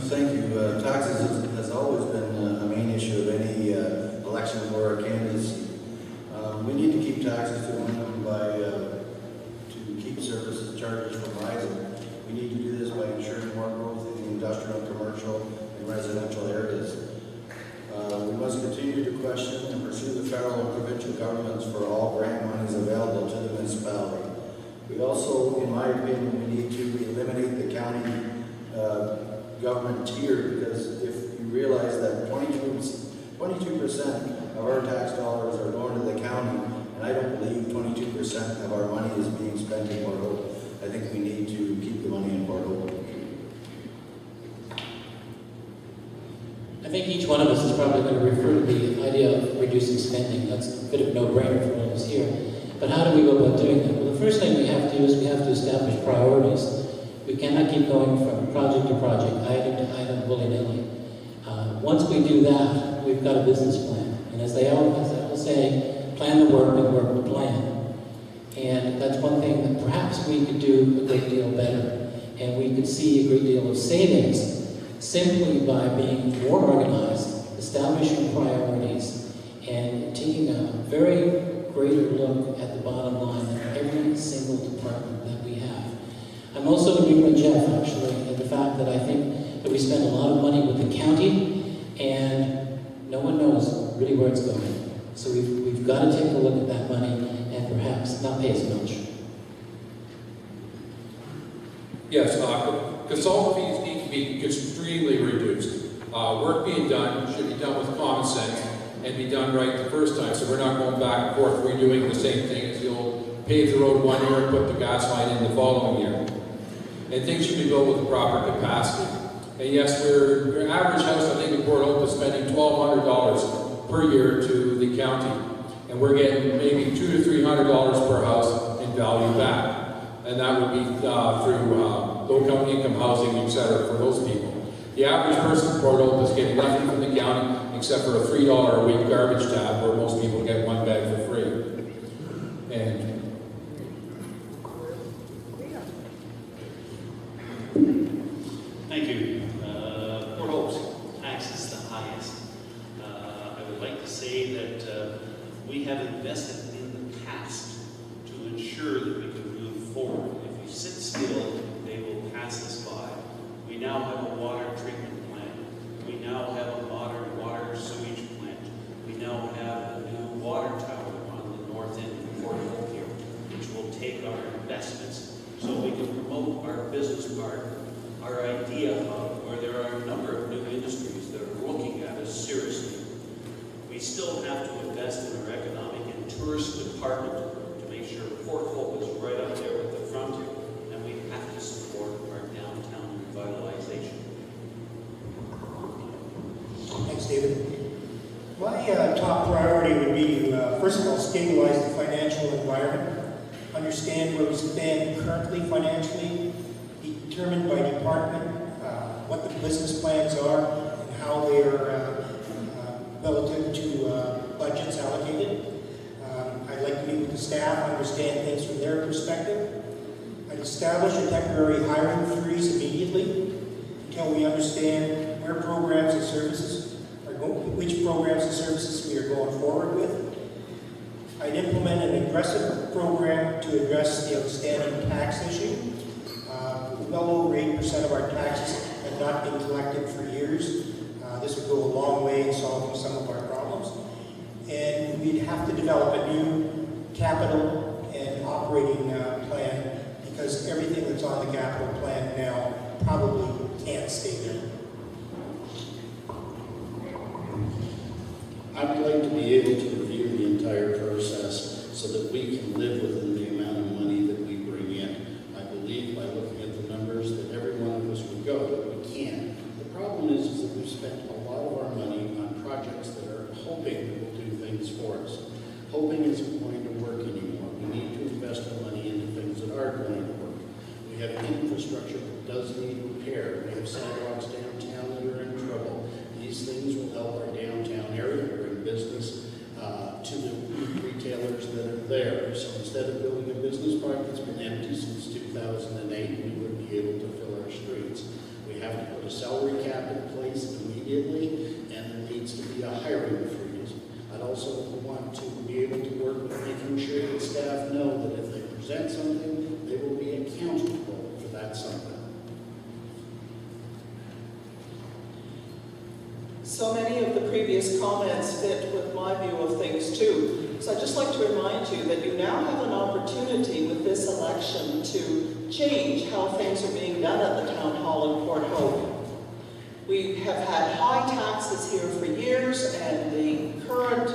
Speaker 8: Thank you. Taxes has always been a main issue of any election or candidacy. We need to keep taxes to a minimum to keep services charges from rising. We need to do this by ensuring more growth in the industrial, commercial, and residential areas. We must continue to question and pursue the federal and provincial governments for all grant monies available to the municipality. We also, in my opinion, we need to eliminate the county government tier, because if you realize that 22% of our tax dollars are going to the county, and I don't believe 22% of our money is being spent in Port Hope, I think we need to keep the money in Port Hope.
Speaker 4: I think each one of us is probably going to refer to the idea of reducing spending. That's a bit of a no-brainer for all of us here. But how do we go about doing that? Well, the first thing we have to do is we have to establish priorities. We cannot keep going from project to project, item to item, willy-nilly. Once we do that, we've got a business plan. And as they all say, plan the work and work the plan. And that's one thing that perhaps we could do a great deal better. And we could see a great deal of savings simply by being more organized, establishing priorities, and taking a very greater look at the bottom line in every single department that we have. I'm also agreeing with Jeff, actually, in the fact that I think that we spend a lot of money with the county, and no one knows really where it's going. So we've got to take a look at that money and perhaps not pay as much.
Speaker 10: Yes, consultant fees need to be extremely reduced. Work being done should be done with common sense and be done right the first time, so we're not going back and forth redoing the same thing as the old pave the road one year and put the gas line in the following year. And things should be built with the proper capacity. And yes, your average house, I think in Port Hope, is spending $1,200 per year to the county. And we're getting maybe $200 to $300 per house in value back. And that would be through low income housing, etc., for those people. The average person in Port Hope is getting nothing from the county except for a $3 a week garbage tab, where most people get one bag for free. And
Speaker 11: Thank you. Port Hope's tax is the highest. I would like to say that we have invested in the past to ensure that we can move forward. If we sit still, they will pass us by. We now have a water treatment plant. We now have a modern water sewage plant. We now have a new water tower on the north end of Port Hope here, which will take our investments so we can promote our business park, our idea hub, where there are a number of new industries that are looking at us seriously. We still have to invest in our economic and tourist department to make sure Port Hope is right up there with the front, and we have to support our downtown revitalization.
Speaker 12: Thanks, David. My top priority would be, first of all, stabilize the financial environment, understand where we stand currently financially, determined by department what the business plans are and how they are relative to budgets allocated. I'd like to meet with the staff, understand things from their perspective. I'd establish a temporary hiring freeze immediately until we understand where programs and services are going, which programs and services we are going forward with. I'd implement an aggressive program to address the outstanding tax issue. Well over 8% of our taxes have not been collected for years. This would go a long way in solving some of our problems. And we'd have to develop a new capital and operating plan, because everything that's on the capital plan now probably can't stay there.
Speaker 13: I'd like to be able to review the entire process so that we can live within the amount of money that we bring in. I believe by looking at the numbers that every one of us would go, but we can. The problem is that we've spent a lot of our money on projects that are hoping that will do things for us. Hoping isn't going to work anymore. We need to invest our money into things that are going to work. We have infrastructure that does need repair. We have sidewalks downtown that are in trouble. These things will help our downtown area bring business to the retailers that are there. So instead of building a business park that's been empty since 2008, we would be able to fill our streets. We have to put a salary cap in place immediately, and there needs to be a hiring freeze. I'd also want to be able to work with making sure that staff know that if they present something, they will be accountable for that something.
Speaker 14: So many of the previous comments fit with my view of things too. So I'd just like to remind you that you now have an opportunity with this election to change how things are being done at the Town Hall in Port Hope. We have had high taxes here for years, and the current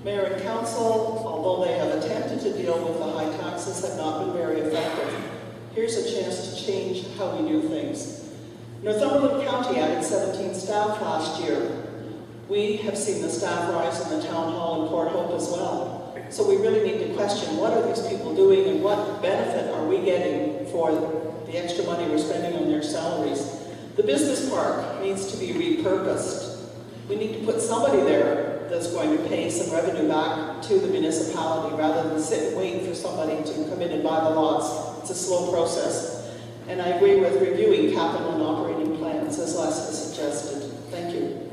Speaker 14: mayor and council, although they have attempted to deal with the high taxes, have not been very effective. Here's a chance to change how we do things. Northumberland County added 17 staff last year. We have seen the staff rise in the Town Hall in Port Hope as well. So we really need to question, what are these people doing and what benefit are we getting for the extra money we're spending on their salaries? The business park needs to be repurposed. We need to put somebody there that's going to pay some revenue back to the municipality rather than sit and wait for somebody to come in and buy the lots. It's a slow process. And I agree with reviewing capital and operating plans as Les has suggested. Thank you.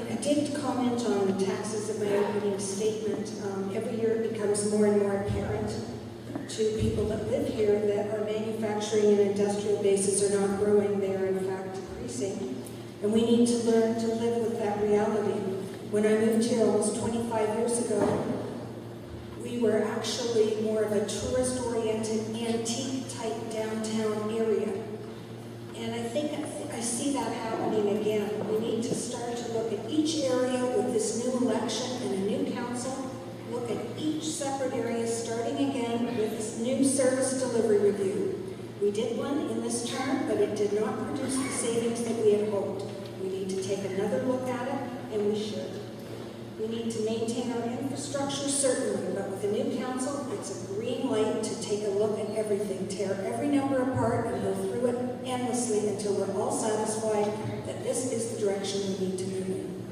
Speaker 15: I did comment on the taxes in my opening statement. Every year it becomes more and more apparent to people that live here that our manufacturing and industrial bases are not growing, they are in fact decreasing. And we need to learn to live with that reality. When I moved here almost 25 years ago, we were actually more of a tourist-oriented, antique-type downtown area. And I think I see that happening again. We need to start to look at each area with this new election and a new council. Look at each separate area, starting again with this new service delivery review. We did one in this term, but it did not produce the savings that we had hoped. We need to take another look at it, and we should. We need to maintain our infrastructure, certainly, but with the new council, it's a green light to take a look at everything, tear every number apart, and go through it endlessly until we're all satisfied that this is the direction we need to move in.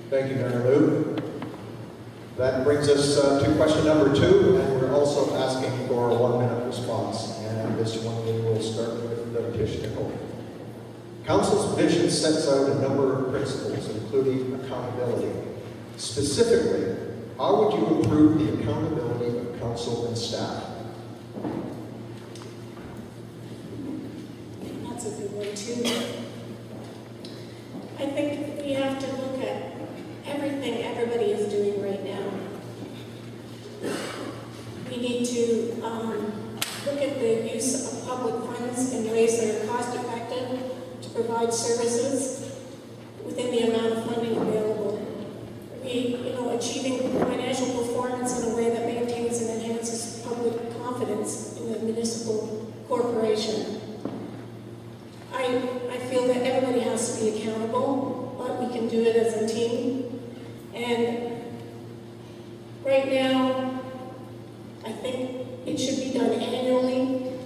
Speaker 2: Thank you, Mary Lou. That brings us to question number 2, and we're also asking for a 1-minute response. And this one we will start with the petitioner. Council's vision sets out a number of principles, including accountability. Specifically, how would you improve the accountability of council and staff?
Speaker 5: That's a good one too. I think we have to look at everything everybody is doing right now. We need to look at the use of public funds in ways that are cost effective to provide services within the amount of funding available. Achieving financial performance in a way that maintains and enhances public confidence in the municipal corporation. I feel that everybody has to be accountable, but we can do it as a team. And right now, I think it should be done annually.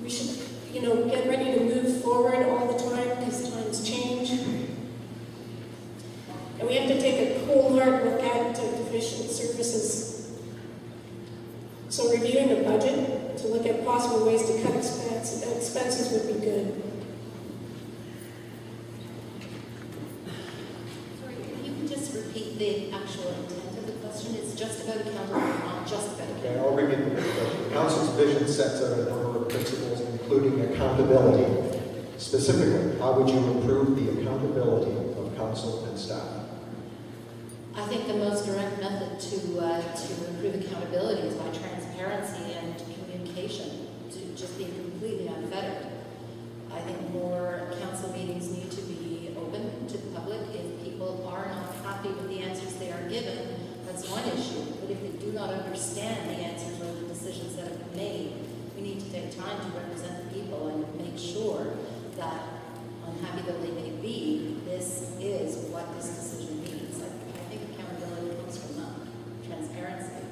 Speaker 5: We should, get ready to move forward all the time because times change. And we have to take a cool, hard look at deficient services. So reviewing the budget to look at possible ways to cut expenses would be good.
Speaker 7: Sorry, can you just repeat the actual intent of the question? It's just about accountability, not just about accountability.
Speaker 2: Okay, I'll repeat the question. Council's vision sets out a number of principles, including accountability. Specifically, how would you improve the accountability of council and staff?
Speaker 7: I think the most direct method to improve accountability is by transparency and communication, to just being completely unfettered. I think more council meetings need to be open to the public. If people are not happy with the answers they are given, that's one issue. But if they do not understand the answers or the decisions that have been made, we need to take time to represent the people and make sure that, unhappy though they may be, this is what this decision means. I think accountability comes from that, transparency.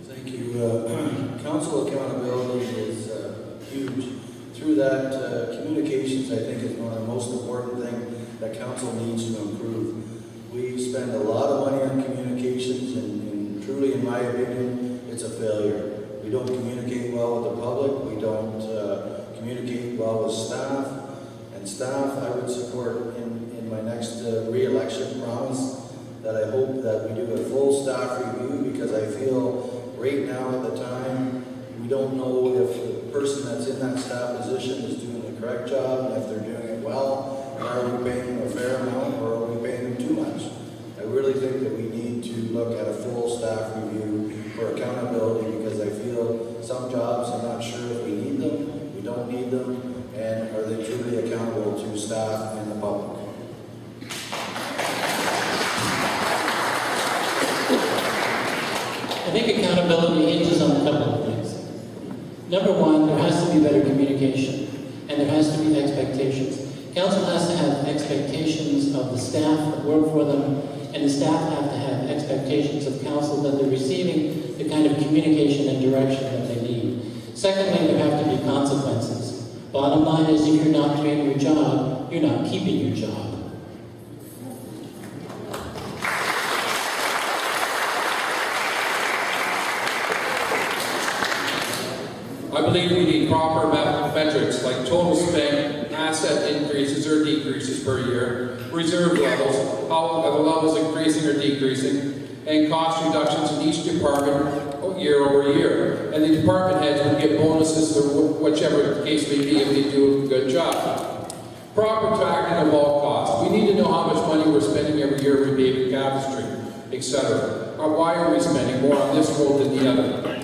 Speaker 8: Thank you. Council accountability is huge. Through that, communications, I think, is one of the most important things that council needs to improve. We spend a lot of money on communications, and truly, in my opinion, it's a failure. We don't communicate well with the public. We don't communicate well with staff. And staff, I would support in my next re-election promise that I hope that we do a full staff review, because I feel right now at the time, we don't know if the person that's in that staff position is doing the correct job, and if they're doing it well, are we paying them a fair amount, or are we paying them too much? I really think that we need to look at a full staff review for accountability, because I feel some jobs, I'm not sure if we need them, we don't need them, and are they truly accountable to staff and the public?
Speaker 9: I think accountability hinges on a couple of things. Number one, there has to be better communication, and there has to be expectations. Council has to have expectations of the staff that work for them, and the staff have to have expectations of council that they're receiving the kind of communication and direction that they need. Secondly, there have to be consequences.
Speaker 4: Bottom line is, if you're not doing your job, you're not keeping your job.
Speaker 10: I believe we need proper metrics like total spend, asset increases or decreases per year, reserve levels, how are the levels increasing or decreasing, and cost reductions in each department year over year. And the department heads would get bonuses or whichever the case may be if they do a good job. Proper tracking of all costs. We need to know how much money we're spending every year repaving Cabot Street, etc. Or why are we spending more on this road than the other?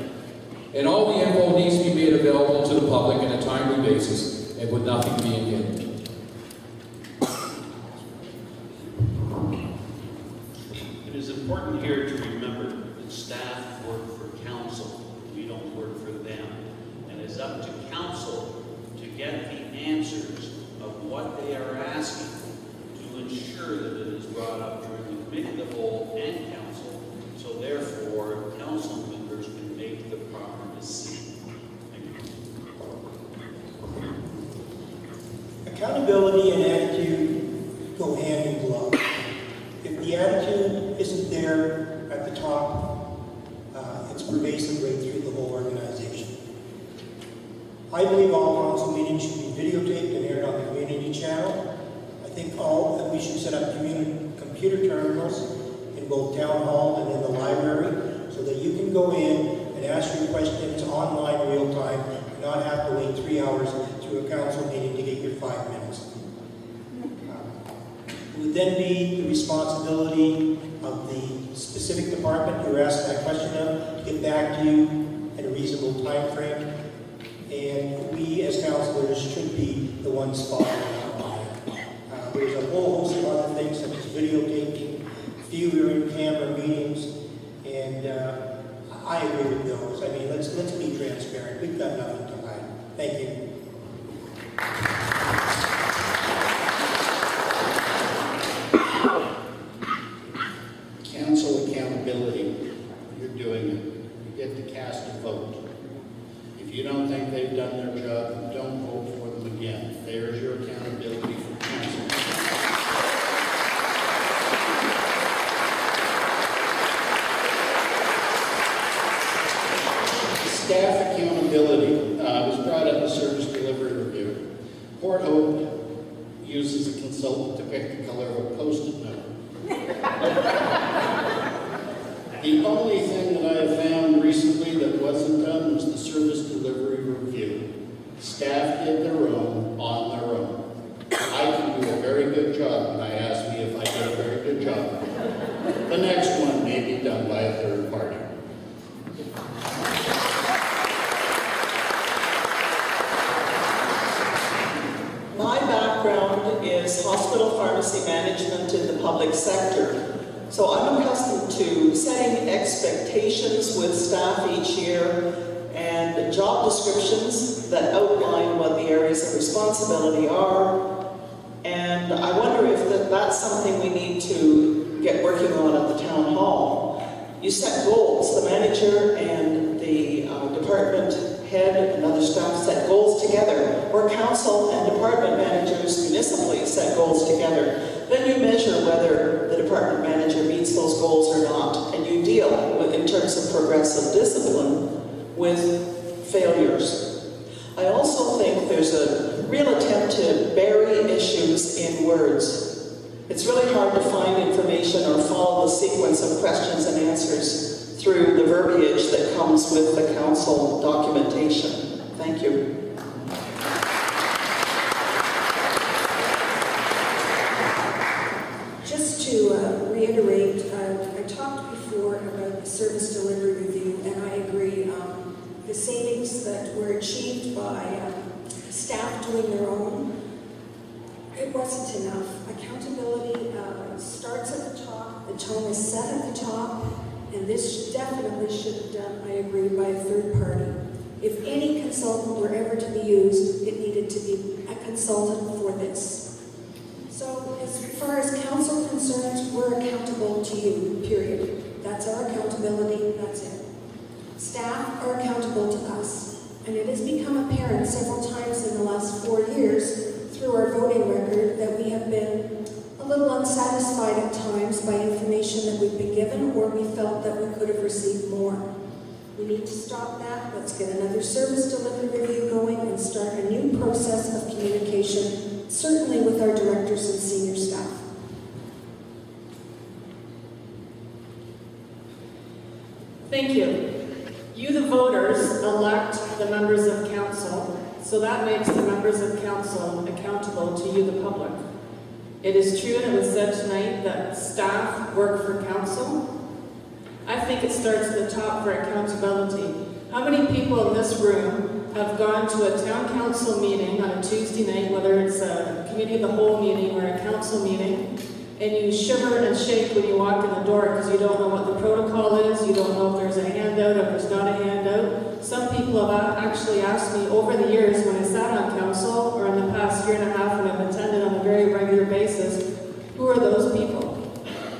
Speaker 10: And all the info needs to be made available to the public on a timely basis, and with nothing being hidden.
Speaker 11: It is important here to remember that staff work for council. We don't work for them. And it's up to council to get the answers of what they are asking to ensure that it is brought up during the committee of the whole and council, so therefore council members can make the proper decision.
Speaker 12: Accountability and attitude go hand in glove. If the attitude isn't there at the top, it's pervasive right through the whole organization. I believe all council meetings should be videotaped and aired on the community channel. I think that we should set up computer terminals in both town hall and in the library so that you can go in and ask your questions online real time and not have to wait 3 hours through a council meeting to get your 5 minutes. It would then be the responsibility of the specific department you're asking that question of to get back to you in a reasonable time frame. And we as councillors should be the ones following up on it. There's a whole host of other things such as videotaping, fewer camera meetings, and I agree with those. I mean, let's be transparent. We've got nothing to hide. Thank you.
Speaker 13: Council accountability, you're doing it. You get to cast a vote. If you don't think they've done their job, don't vote for them again. There's your accountability for council. Staff accountability was brought up in the service delivery review. Port Hope uses a consultant to pick the color of a Post-it note. The only thing that I have found recently that wasn't done was the service delivery review. Staff did their own on their own. I can do a very good job, and I asked me if I did a very good job. The next one may be done by a third party.
Speaker 14: My background is hospital pharmacy management in the public sector. So I'm accustomed to setting expectations with staff each year and job descriptions that outline what the areas of responsibility are. And I wonder if that's something we need to get working on at the town hall. You set goals. The manager and the department head and other staff set goals together, or council and department managers municipally set goals together. Then you measure whether the department manager meets those goals or not, and you deal with, in terms of progressive discipline, with failures. I also think there's a real attempt to bury issues in words. It's really hard to find information or follow the sequence of questions and answers through the verbiage that comes with the council documentation. Thank you.
Speaker 15: Just to reiterate, I talked before about the service delivery review, and I agree. The savings that were achieved by staff doing their own, it wasn't enough. Accountability starts at the top, the tone is set at the top, and this definitely should have done, I agree, by a third party. If any consultant were ever to be used, it needed to be a consultant for this. So as far as council concerns, we're accountable to you, period. That's our accountability, that's it. Staff are accountable to us. And it has become apparent several times in the last 4 years through our voting record that we have been a little unsatisfied at times by information that we've been given, or we felt that we could have received more. We need to stop that. Let's get another service delivery review going and start a new process of communication, certainly with our directors and senior staff.
Speaker 6: Thank you. You, the voters, elect the members of council, so that makes the members of council accountable to you, the public. It is true, and it was said tonight, that staff work for council. I think it starts at the top for accountability. How many people in this room have gone to a town council meeting on a Tuesday night, whether it's a committee of the whole meeting or a council meeting, and you shiver and shake when you walk in the door because you don't know what the protocol is, you don't know if there's a handout, if there's not a handout. Some people have actually asked me over the years when I sat on council, or in the past year and a half when I've attended on a very regular basis, who are those people?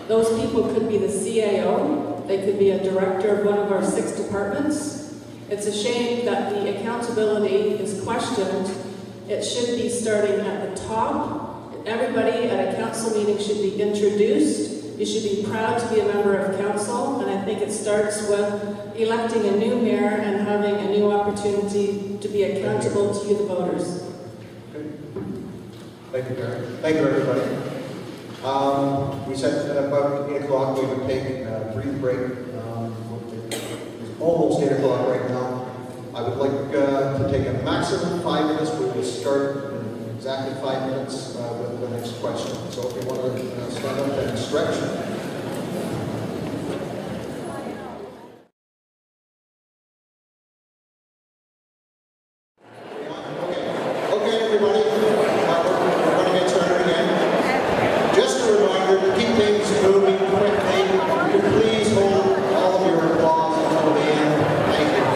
Speaker 6: Those people could be the CAO, they could be a director of one of our 6 departments. It's a shame that the accountability is questioned. It should be starting at the top. Everybody at a council meeting should be introduced. You should be proud to be a member of council, and I think it starts with electing a new mayor and having a new opportunity to be accountable to you, the voters.
Speaker 2: Thank you, Karen. Thank you, everybody. We said at about 8 o'clock we would take a brief break. It's almost 8 o'clock right now. I would like to take a maximum 5 minutes. We will start in exactly 5 minutes with the next question. So if you want to stand up and stretch. Okay, everybody. We're going to get started again. Just a reminder to keep things moving quickly. If you could please hold all of your applause until the end. Thank you.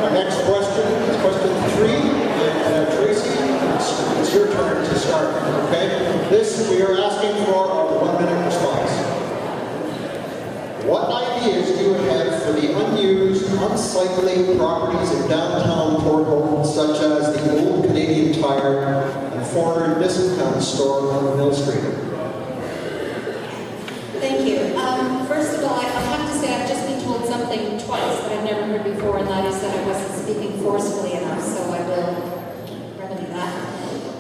Speaker 2: Our next question is question 3. And Tracy, it's your turn to start. Okay? This we are asking for a 1-minute response. What ideas do you have for the unused, unsightly properties in downtown Port Hope, such as the old Canadian Tire and former discount store on Mill Street?
Speaker 7: Thank you. First of all, I have to say I've just been told something twice that I've never heard before, and that is that I wasn't speaking forcefully enough, so I will remedy that.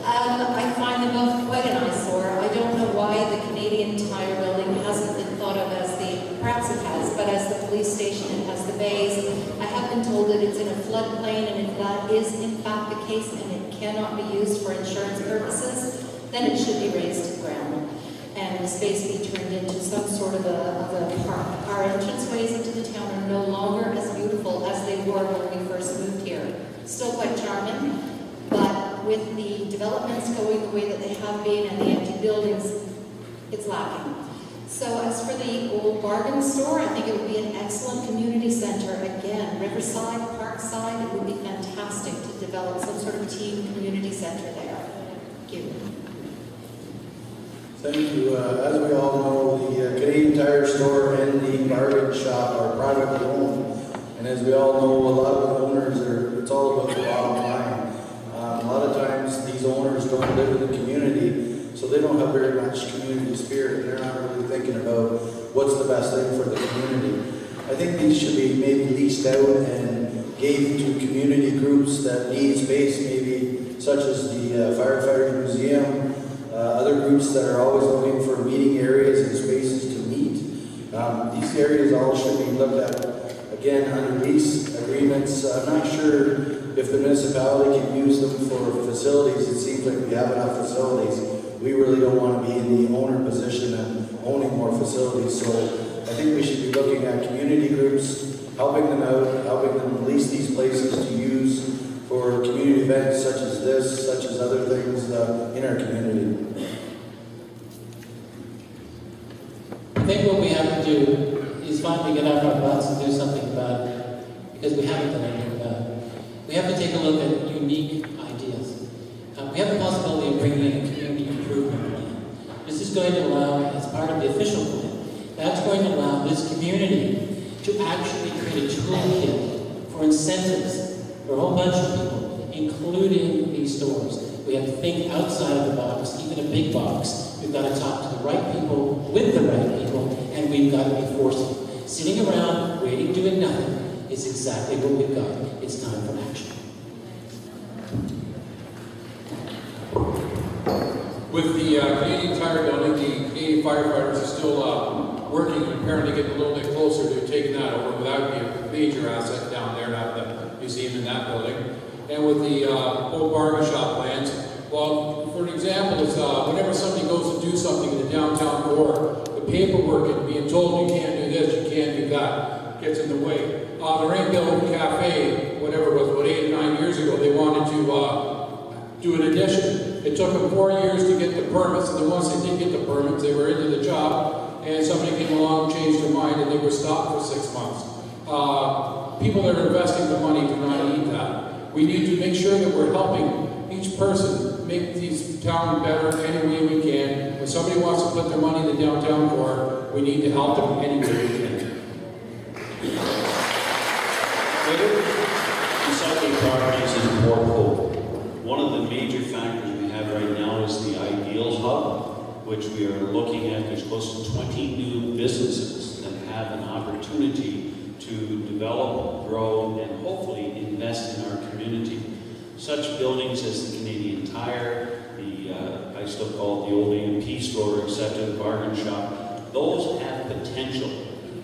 Speaker 7: I find them both quite an eyesore. I don't know why the Canadian Tire building hasn't been thought of as perhaps it has, but as the police station, it has the bays. I have been told that it's in a floodplain, and if that is in fact the case and it cannot be used for insurance purposes, then it should be raised to the ground and the space be turned into some sort of a park. Our entranceways into the town are no longer as beautiful as they were when we first moved here. Still quite charming, but with the developments going the way that they have been and the empty buildings, it's lacking. So as for the old bargain store, I think it would be an excellent community center. Again, Riverside, Parkside, it would be fantastic to develop some sort of team community center there. Thank you.
Speaker 8: Thank you. As we all know, the Canadian Tire store and the bargain shop are privately owned. And as we all know, a lot of the owners it's all about the bottom line. A lot of times these owners don't live in the community, so they don't have very much community spirit. They're not really thinking about what's the best thing for the community. I think these should be maybe leased out and gave to community groups that need space, maybe such as the Firefighting Museum, other groups that are always looking for meeting areas and spaces to meet. These areas all should be looked at, again, under lease agreements. I'm not sure if the municipality can use them for facilities. It seems like we have enough facilities. We really don't want to be in the owner position and owning more facilities. So I think we should be looking at community groups, helping them out, helping them lease these places to use for community events such as this, such as other things in our community.
Speaker 9: I think what we have to do is finally get off our butts and do something about it, because we haven't done anything about it. We have to take a look at unique ideas. We have the possibility of bringing in a community improvement plan. This is going to allow, as part of the official plan, that's going to allow this community to actually create a toolkit
Speaker 4: for incentives, for a whole bunch of people, including these stores. We have to think outside of the box, even a big box. We've got to talk to the right people, with the right people, and we've got to be forceful. Sitting around, waiting, doing nothing is exactly what we've got. It's time for action.
Speaker 10: With the Canadian Tire building, the Canadian firefighters are still working and apparently getting a little bit closer to taking that over, but that would be a major asset down there, not the museum in that building. And with the old bargain shop plans, well, for an example, it's whenever somebody goes to do something in the downtown core, the paperwork and being told you can't do this, you can't do that, gets in the way. The Rainbow Cafe, whatever it was, about 8 or 9 years ago, they wanted to do an addition. It took them 4 years to get the permits, and then once they did get the permits, they were into the job, and somebody came along, changed their mind, and they were stopped for 6 months. People that are investing the money do not need that. We need to make sure that we're helping each person make these towns better any way we can. When somebody wants to put their money in the downtown core, we need to help them any way we can.
Speaker 11: Recycling properties in Port Hope. One of the major factors we have right now is the Ideals Hub, which we are looking at. There's close to 20 new businesses that have an opportunity to develop, grow, and hopefully invest in our community. Such buildings as the Canadian Tire, I still call it the old A&P store, except the bargain shop, those have potential.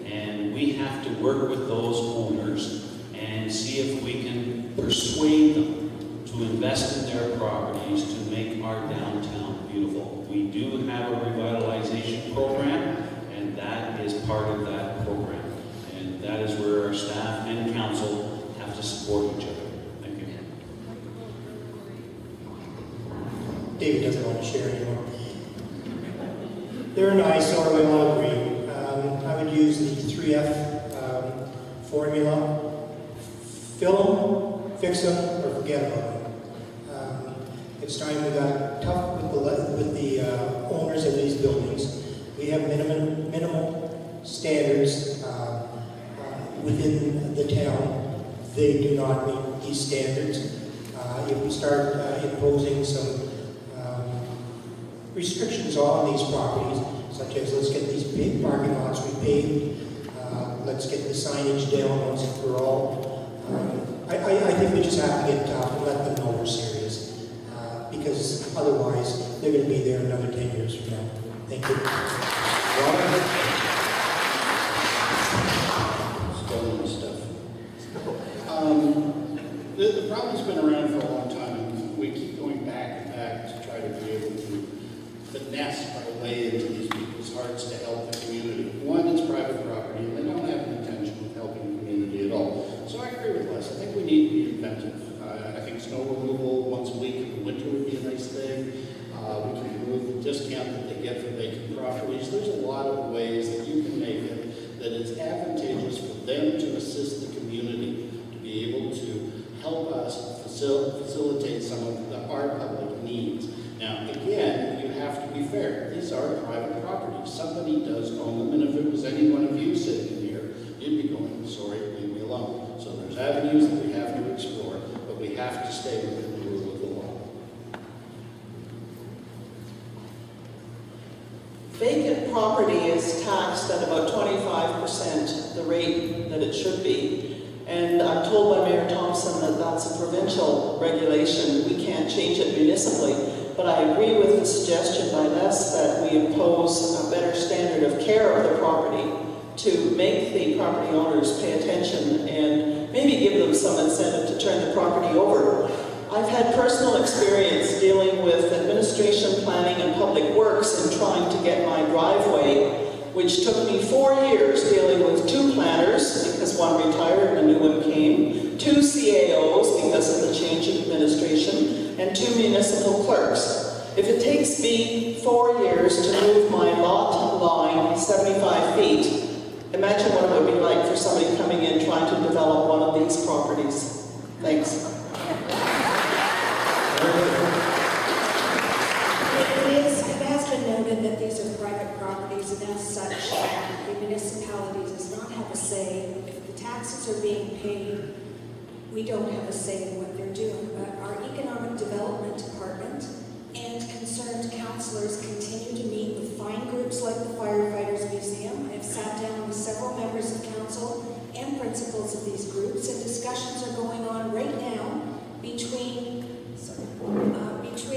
Speaker 11: And we have to work with those owners and see if we can persuade them to invest in their properties to make our downtown beautiful. We do have a revitalization program, and that is part of that program. And that is where our staff and council have to support each other. Thank you.
Speaker 12: David doesn't want to share anymore. They're nice, or we all agree. I would use the 3F formula. Fill them, fix them, or forget about them. It's time we got tough with the owners of these buildings. We have minimal standards within the town. They do not meet these standards. If we start imposing some restrictions on these properties, such as let's get these big parking lots repaved, let's get the signage down once and for all. I think we just have to get tough and let them know we're serious, because otherwise they're going to be there another 10 years from now. Thank you.
Speaker 13: Stolen stuff. The problem's been around for a long time, and we keep going back and back to try to be able to finesse our way into these people's hearts to help the community. One, it's private property, and they don't have an intention of helping the community at all. So I agree with Les. I think we need to be inventive. I think snow removal once a week in the winter would be a nice thing. We can remove the discount that they get for vacant properties. There's a lot of ways that you can make it that it's advantageous for them to assist the community, to be able to help us facilitate some of our public needs. Now, again, you have to be fair. These are private properties. Somebody does own them, and if it was any one of you sitting in here, you'd be going, sorry, leave me alone. So there's avenues that we have to explore, but we have to stay within the rule of the law.
Speaker 14: Vacant property is taxed at about 25%, the rate that it should be. And I'm told by Mayor Thompson that that's a provincial regulation. We can't change it municipally. But I agree with the suggestion by Les that we impose a better standard of care of the property to make the property owners pay attention and maybe give them some incentive to turn the property over. I've had personal experience dealing with administration, planning, and public works and trying to get my driveway, which took me 4 years dealing with 2 planners because one retired and a new one came, 2 CAOs because of the change in administration, and 2 municipal clerks. If it takes me 4 years to move my lot line 75 feet, imagine what it would be like for somebody coming in trying to develop one of these properties. Thanks.
Speaker 15: It has been noted that these are private properties, and as such, the municipality does not have a say. If the taxes are being paid we don't have a say in what they're doing. But our economic development department and concerned councillors continue to meet with fine groups like the Firefighters Museum. I've sat down with several members of council and principals of these groups, and discussions are going on right now between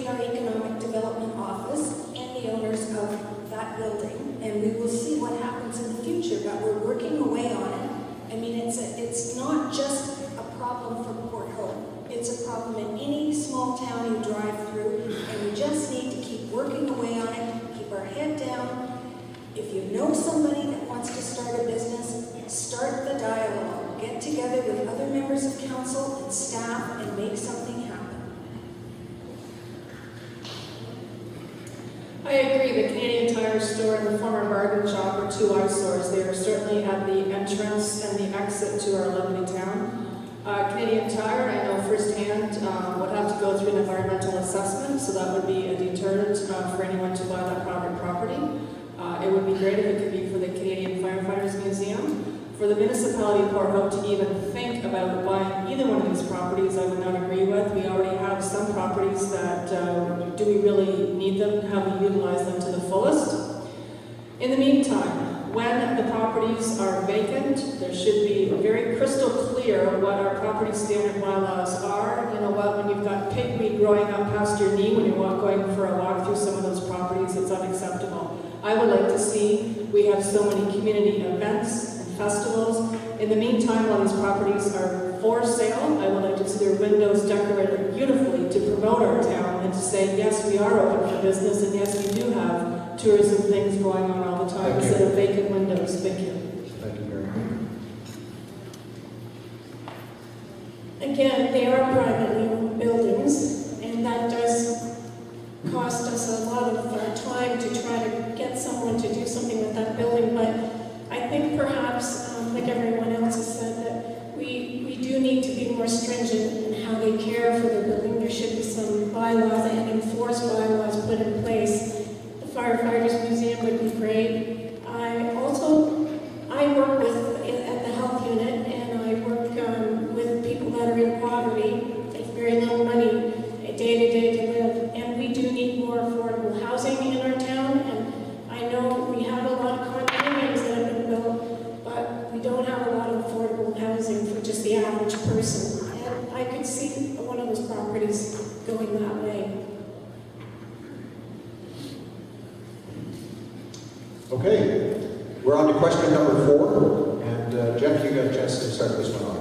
Speaker 15: our economic development office and the owners of that building, and we will see what happens in the future, but we're working away on it. I mean, it's not just a problem for Port Hope. It's a problem in any small town you drive through, and we just need to keep working away on it, keep our head down. If you know somebody that wants to start a business, start the dialogue. Get together with other members of council and staff and make something happen.
Speaker 6: I agree. The Canadian Tire store and the former bargain shop are two eyesores. They are certainly at the entrance and the exit to our lovely town. Canadian Tire, I know firsthand, would have to go through an environmental assessment, so that would be a deterrent for anyone to buy that private property. It would be great if it could be for the Canadian Firefighters Museum. For the municipality of Port Hope to even think about buying either one of these properties, I would not agree with. We already have some properties that, do we really need them? Have we utilized them to the fullest? In the meantime, when the properties are vacant, there should be very crystal clear what our property standard bylaws are. You know what, when you've got pigweed growing up past your knee when you're going for a walk through some of those properties, it's unacceptable. I would like to see, we have so many community events, festivals. In the meantime, while these properties are for sale, I would like to see their windows decorated beautifully to promote our town and to say, yes, we are open for business, and yes, we do have tourism things going on all the time instead of vacant windows. Thank you.
Speaker 2: Thank you, Mary.
Speaker 5: Again, they are privately owned buildings, and that does cost us a lot of time to try to get someone to do something with that building, but I think perhaps, like everyone else has said, that we do need to be more stringent in how they care for the building. There should be some bylaws and enforced bylaws put in place. The Firefighters Museum would be great. I work at the health unit, and I work with people that are in poverty, with very little money, day to day to live, and we do need more affordable housing in our town, and I know we have a lot of condominiums that have been built, but we don't have a lot of affordable housing for just the average person, and I could see one of those properties going that way.
Speaker 2: Okay, we're on to question number 4, and Jeff, you got a chance to start this one off.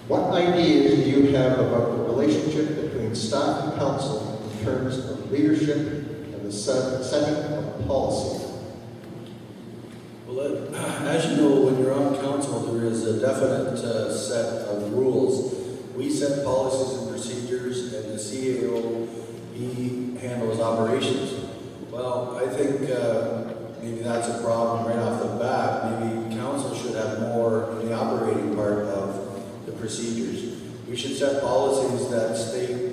Speaker 2: What ideas do you have about the relationship between staff and council in terms of leadership and the setting of policy?
Speaker 8: Well, as you know, when you're on council, there is a definite set of rules. We set policies and procedures, and the CAO, he handles operations. Well, I think maybe that's a problem right off the bat. Maybe council should have more in the operating part of the procedures. We should set policies that state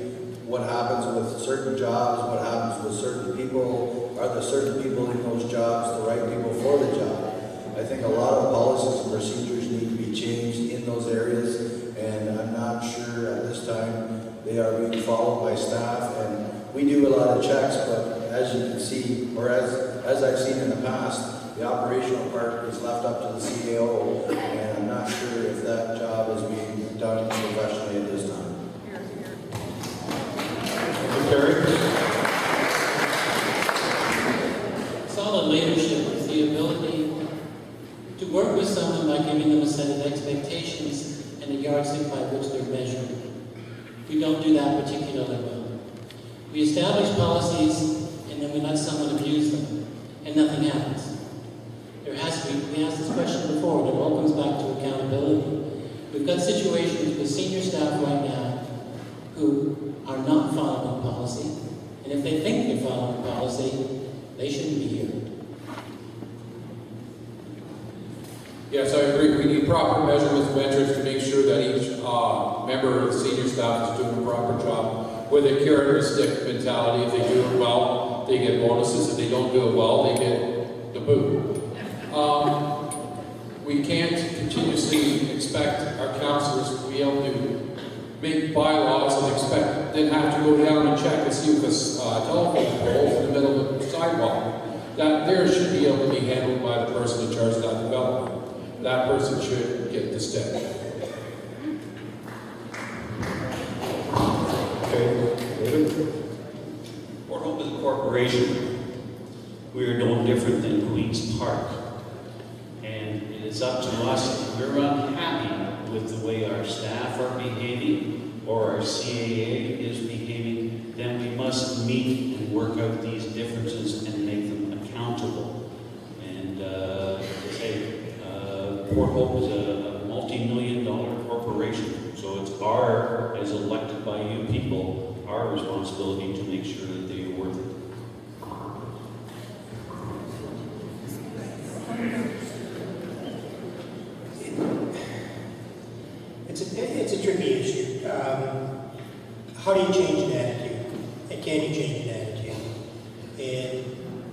Speaker 8: what happens with certain jobs, what happens with certain people, are the certain people in those jobs the right people for the job. I think a lot of policies and procedures need to be changed in those areas, and I'm not sure at this time they are being followed by staff. And we do a lot of checks, but as you can see, or as I've seen in the past, the operational part is left up to the CAO, and I'm not sure if that job is being done professionally at this time.
Speaker 4: Solid leadership is the ability to work with someone by giving them a set of expectations and a yardstick by which they're measured. We don't do that particularly well. We establish policies and then we let someone abuse them, and nothing happens. There has to be, we asked this question before, and it all comes back to accountability. We've got situations with senior staff right now who are not following policy, and if they think they're following policy, they shouldn't be here.
Speaker 10: Yes, I agree. We need proper measurements, metrics to make sure that each member of the senior staff is doing a proper job. With a carrot or stick mentality, if they do it well, they get bonuses. If they don't do it well, they get the boot. We can't continuously expect our councillors to be able to make bylaws and expect, then have to go down and check and see if this telephone pole is in the middle of the sidewalk. That there should be able to be handled by the person in charge of that development. That person should get the step.
Speaker 11: Port Hope is a corporation. We are no different than Queen's Park. And it is up to us, if we're unhappy with the way our staff are behaving or our CAA is behaving, then we must meet and work out these differences and make them accountable. And Port Hope is a multi-million-dollar corporation, so it's our, as elected by you people, our responsibility to make sure that they are worth it.
Speaker 12: It's a tricky issue. How do you change an attitude? And can you change an attitude? And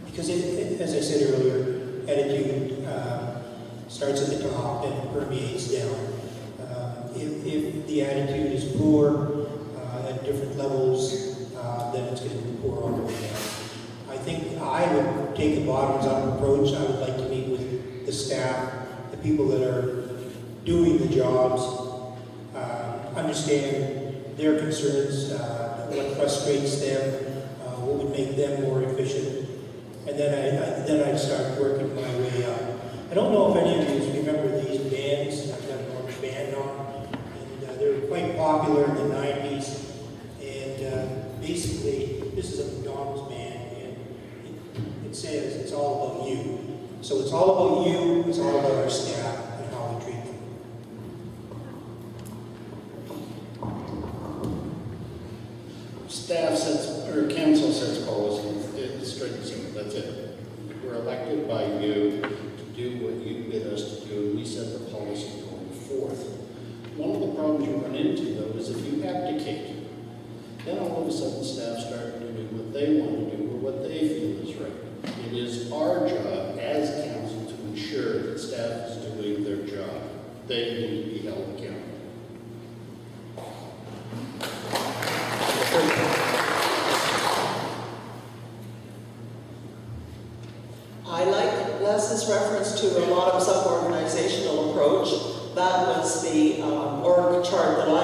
Speaker 12: because, as I said earlier, attitude starts at the top and permeates down. If the attitude is poor at different levels, then it's going to be poor all the way down. I think I would take a bottoms-up approach. I would like to meet with the staff, the people that are doing the jobs, understand their concerns, what frustrates them, what would make them more efficient, and then I'd start working my way up. I don't know if any of you remember these bands. I've got an orange band on, and they were quite popular in the 90s. And basically, this is a McDonald's band, and it says it's all about you. So it's all about you. It's all about our staff and how we treat them.
Speaker 13: Staff sets, or council sets policy. It's straight and simple, that's it. We're elected by you to do what you bid us to do, and we set the policy going forth. One of the problems you run into, though, is if you abdicate, then all of a sudden staff start doing what they want to do or what they feel is right. It is our job as council to ensure that staff is doing their job. They need to be held accountable.
Speaker 14: I like Les's reference to a bottoms-up organizational approach. That was the org chart that I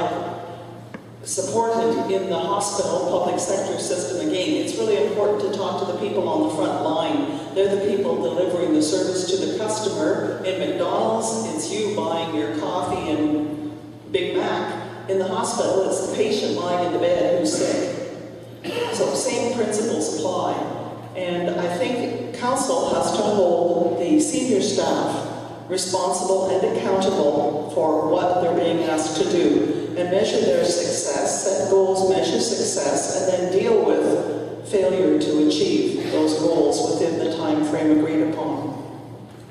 Speaker 14: supported in the hospital public sector system. Again, it's really important to talk to the people on the front line. They're the people delivering the service to the customer. In McDonald's, it's you buying your coffee and Big Mac. In the hospital, it's the patient lying in the bed who's sick. So same principles apply. And I think council has to hold the senior staff responsible and accountable for what they're being asked to do and measure their success, set goals, measure success, and then deal with failure to achieve those goals within the time frame agreed upon.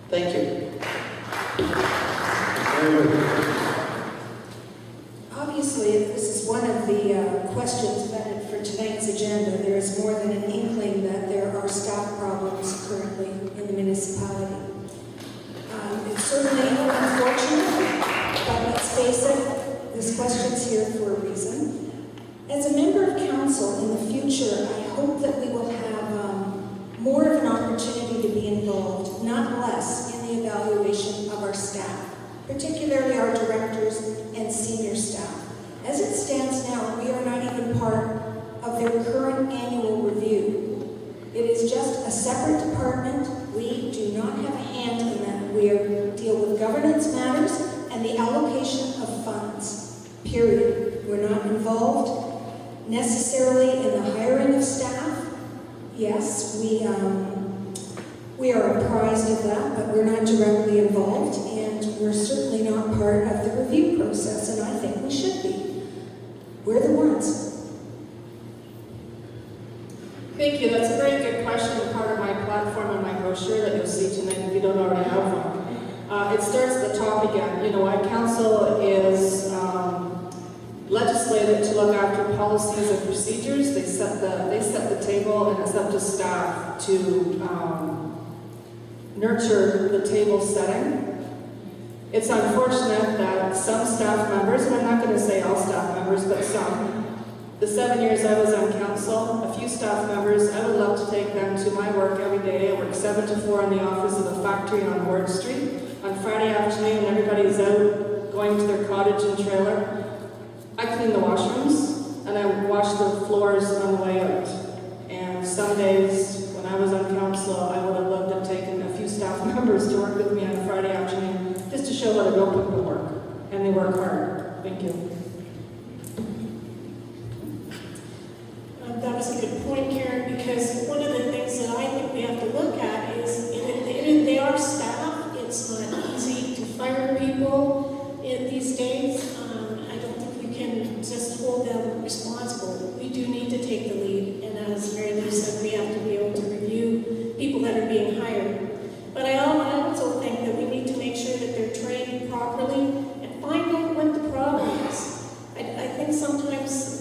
Speaker 14: Thank you.
Speaker 15: Obviously, if this is one of the questions vetted for tonight's agenda, there is more than an inkling that there are staff problems currently in the municipality. It's certainly unfortunate, but let's face it, this question's here for a reason. As a member of council in the future, I hope that we will have more of an opportunity to be involved, not less, in the evaluation of our staff, particularly our directors and senior staff. As it stands now, we are not even part of their current annual review. It is just a separate department. We do not have a hand in that. We deal with governance matters and the allocation of funds, period. We're not involved necessarily in the hiring of staff. Yes, we are apprised of that, but we're not directly involved, and we're certainly not part of the review process, and I think we should be. We're the ones.
Speaker 6: Thank you. That's a very good question, part of my platform and my brochure that you'll see tonight if you don't already have one. It starts at the top again. You know, our council is legislated to look after policies and procedures. They set the table, and it's up to staff to nurture the table setting.
Speaker 16: It's unfortunate that some staff members, and I'm not going to say all staff members, but some, the 7 years I was on council, a few staff members, I would love to take them to my work every day. I work 7 to 4 in the office of the factory on Ward Street. On Friday afternoon, everybody's out going to their cottage and trailer. I clean the washrooms and I wash the floors on the way out. And some days, when I was on council, I would have loved to have taken a few staff members to work with me on a Friday afternoon just to show what a real people work. And they work hard. Thank you.
Speaker 5: That was a good point, Karen, because one of the things that I think we have to look at is they are staff. It's not easy to fire people these days. I don't think we can just hold them responsible. We do need to take the lead, and as Mary Lou said, we have to be able to review people that are being hired. But I also think that we need to make sure that they're trained properly and find out what the problem is. I think sometimes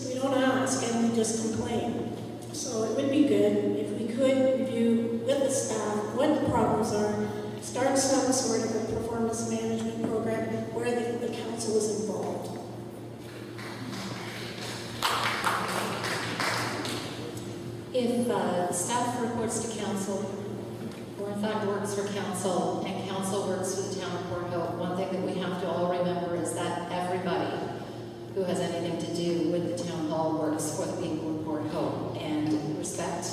Speaker 5: we don't ask and we just complain. So it would be good if we could review with the staff what the problems are, start some sort of a performance management program where the council is involved.
Speaker 7: If staff reports to council, or in fact works for council, and council works for the town of Port Hope, one thing that we have to all remember is that everybody who has anything to do with the town hall works for the people of Port Hope, and respect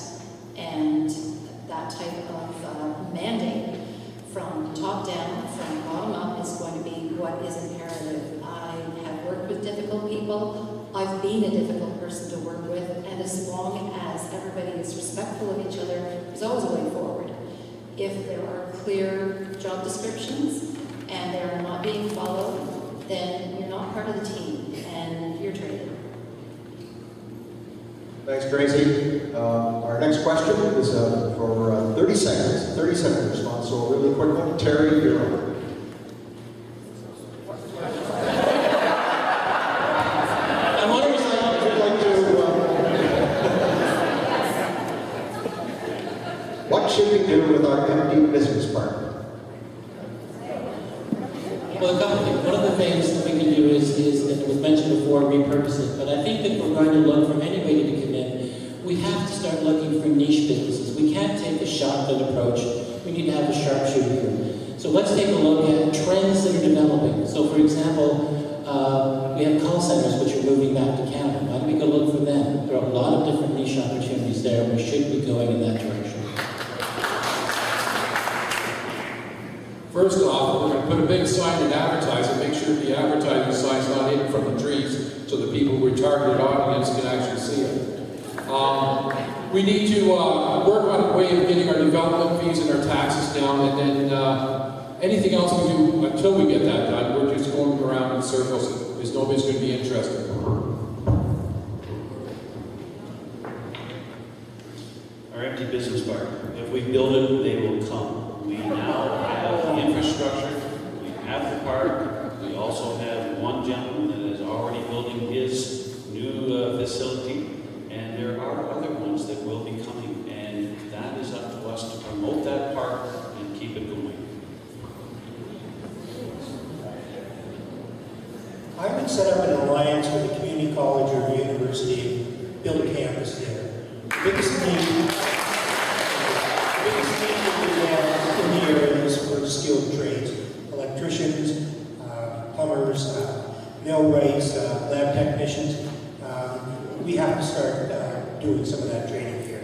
Speaker 7: and that type of mandate from top down, from bottom up, is going to be what is imperative. I have worked with difficult people. I've been a difficult person to work with, and as long as everybody is respectful of each other, there's always a way forward. If there are clear job descriptions and they are not being followed, then you're not part of the team and you're traded.
Speaker 2: Thanks, Tracy. Our next question is for 30 seconds. 30-second response, so a really quick one. Terry, you're on. What should we do with our empty business park?
Speaker 9: Well, a couple things. One of the things that we can do is that was mentioned before, repurpose it. But I think that if we're going to look for anybody to come in, we have to start looking for niche businesses. We can't take a shotgun approach. We need to have a sharpshooter here. So let's take a look at trends that are developing. So for example, we have call centers which are moving back to Canada. Why don't we go look for them? There are a lot of different niche opportunities there. We should be going in that direction.
Speaker 10: First off, we're going to put a big sign and advertise and make sure the advertising sign's not hidden from the trees so the people who are targeted audience can actually see it. We need to work on a way of getting our development fees and our taxes down, and then anything else we do until we get that done, we're just going around in circles because nobody's going to be interested.
Speaker 11: Our empty business park. If we build it, they will come. We now have the infrastructure, we have the park, we also have one gentleman that is already building his new facility, and there are other ones that will be coming, and that is up to us to promote that park and keep it going.
Speaker 12: I would set up an alliance with a community college or a university, build a campus there. The biggest need in the area is for skilled trades, electricians, plumbers, millwrights, lab technicians. We have to start doing some of that training here.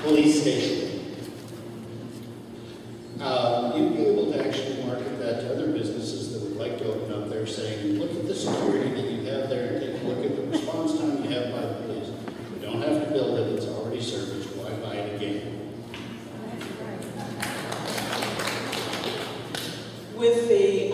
Speaker 13: Police station. You'd be able to actually market that to other businesses that would like to open up there, saying, look at the security that you have there, and take a look at the response time you have by the police. You don't have to build it, it's already serviced. Why buy it again?
Speaker 17: With the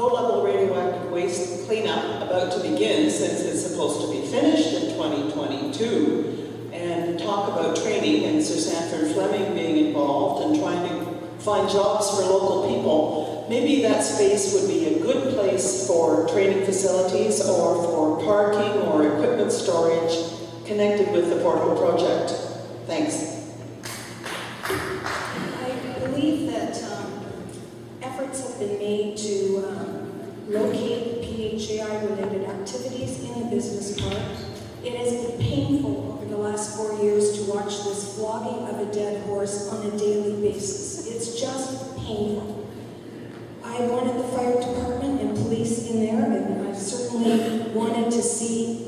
Speaker 17: low-level radioactive waste cleanup about to begin, since it's supposed to be finished in 2022, and talk about training and Sir Sanford Fleming being involved and trying to find jobs for local people, maybe that space would be a good place for training facilities or for parking or equipment storage connected with the Port Hope project. Thanks.
Speaker 15: I believe that efforts have been made to locate PHAI-related activities in the business park. It has been painful over the last 4 years to watch this flogging of a dead horse on a daily basis. It's just painful. I wanted the fire department and police in there, and I certainly wanted to see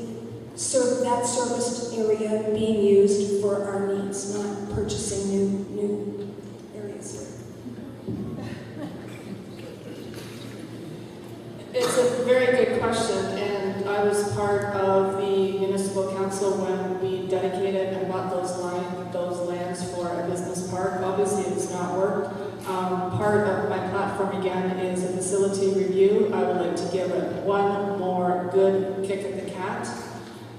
Speaker 15: that serviced area being used for our needs, not purchasing new areas here.
Speaker 16: It's a very good question, and I was part of the municipal council when we dedicated and bought those lands for a business park. Obviously, it's not worked. Part of my platform again is a facility review. I would like to give it one more good kick at the cat.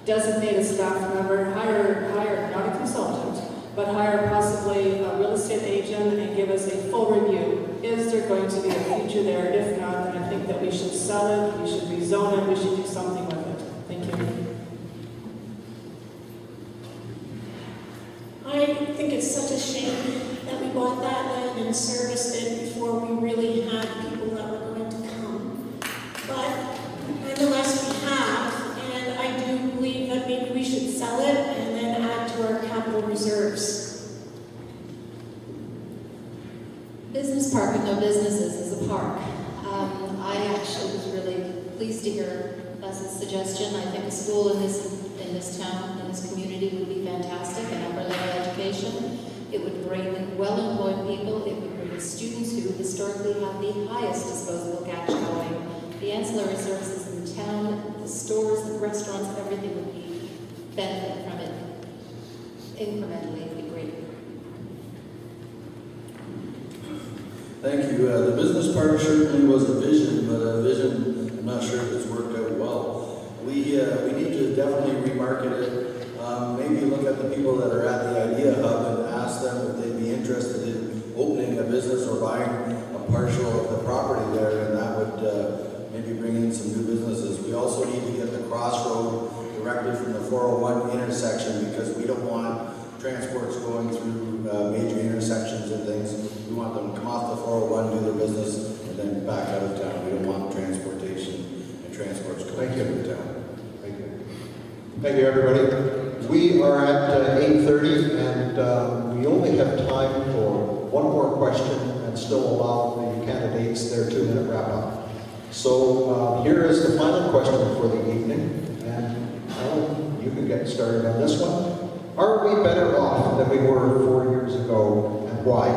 Speaker 16: Designate a staff member, hire not a consultant, but hire possibly a real estate agent and give us a full review. Is there going to be a future there? If not, then I think that we should sell it, we should rezone it, we should do something with it. Thank you.
Speaker 5: I think it's such a shame that we bought that land and serviced it before we really had people that were going to come. But nonetheless, we have, and I do believe that maybe we should sell it and then add to our capital reserves.
Speaker 7: Business park with no businesses is a park. I actually was really pleased to hear Les's suggestion. I think a school in this town, in this community would be fantastic, an upper level education. It would bring in well-employed people. It would bring in students who historically have the highest disposable cash going. The ancillary services in the town, the stores, the restaurants, everything would be benefit from it incrementally. It'd be great.
Speaker 8: Thank you. The business park certainly was a vision, but a vision, I'm not sure if it's worked out well. We need to definitely remarket it. Maybe look at the people that are at the Idea Hub and ask them if they'd be interested in opening a business or buying a partial of the property there, and that would maybe bring in some new businesses. We also need to get the crossroad directly from the 401 intersection, because we don't want transports going through major intersections and things. We want them to come off the 401, do their business, and then back out of town. We don't want transportation and transports going through town.
Speaker 2: Thank you. Thank you, everybody. We are at 8:30, and we only have time for one more question and still allow the candidates their 2-minute wrap-up. So here is the final question for the evening, and Alan, you can get started on this one. Are we better off than we were 4 years ago, and why?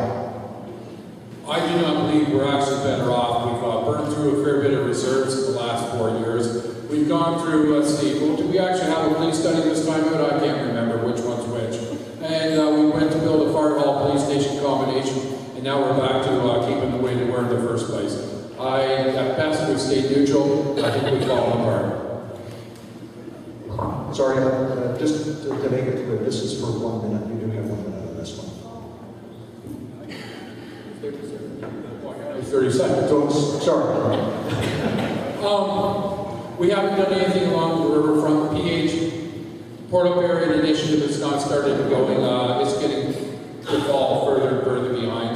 Speaker 10: I do not believe we're actually better off. We've burned through a fair bit of reserves in the last 4 years. We've gone through, let's see, well, did we actually have a police study this time out? I can't remember which one's which. And we went to build a fire hall police station combination, and now we're back to keeping the way they were in the first place. At best, we've stayed neutral. I think we've fallen apart.
Speaker 2: Sorry, just to make it clear, this is for 1 minute. You do have 1 minute on this one.
Speaker 10: 30 seconds.
Speaker 2: So, sorry.
Speaker 10: We haven't done anything along the riverfront. Port Hope area initiative has not started going. It's getting to fall further and further behind.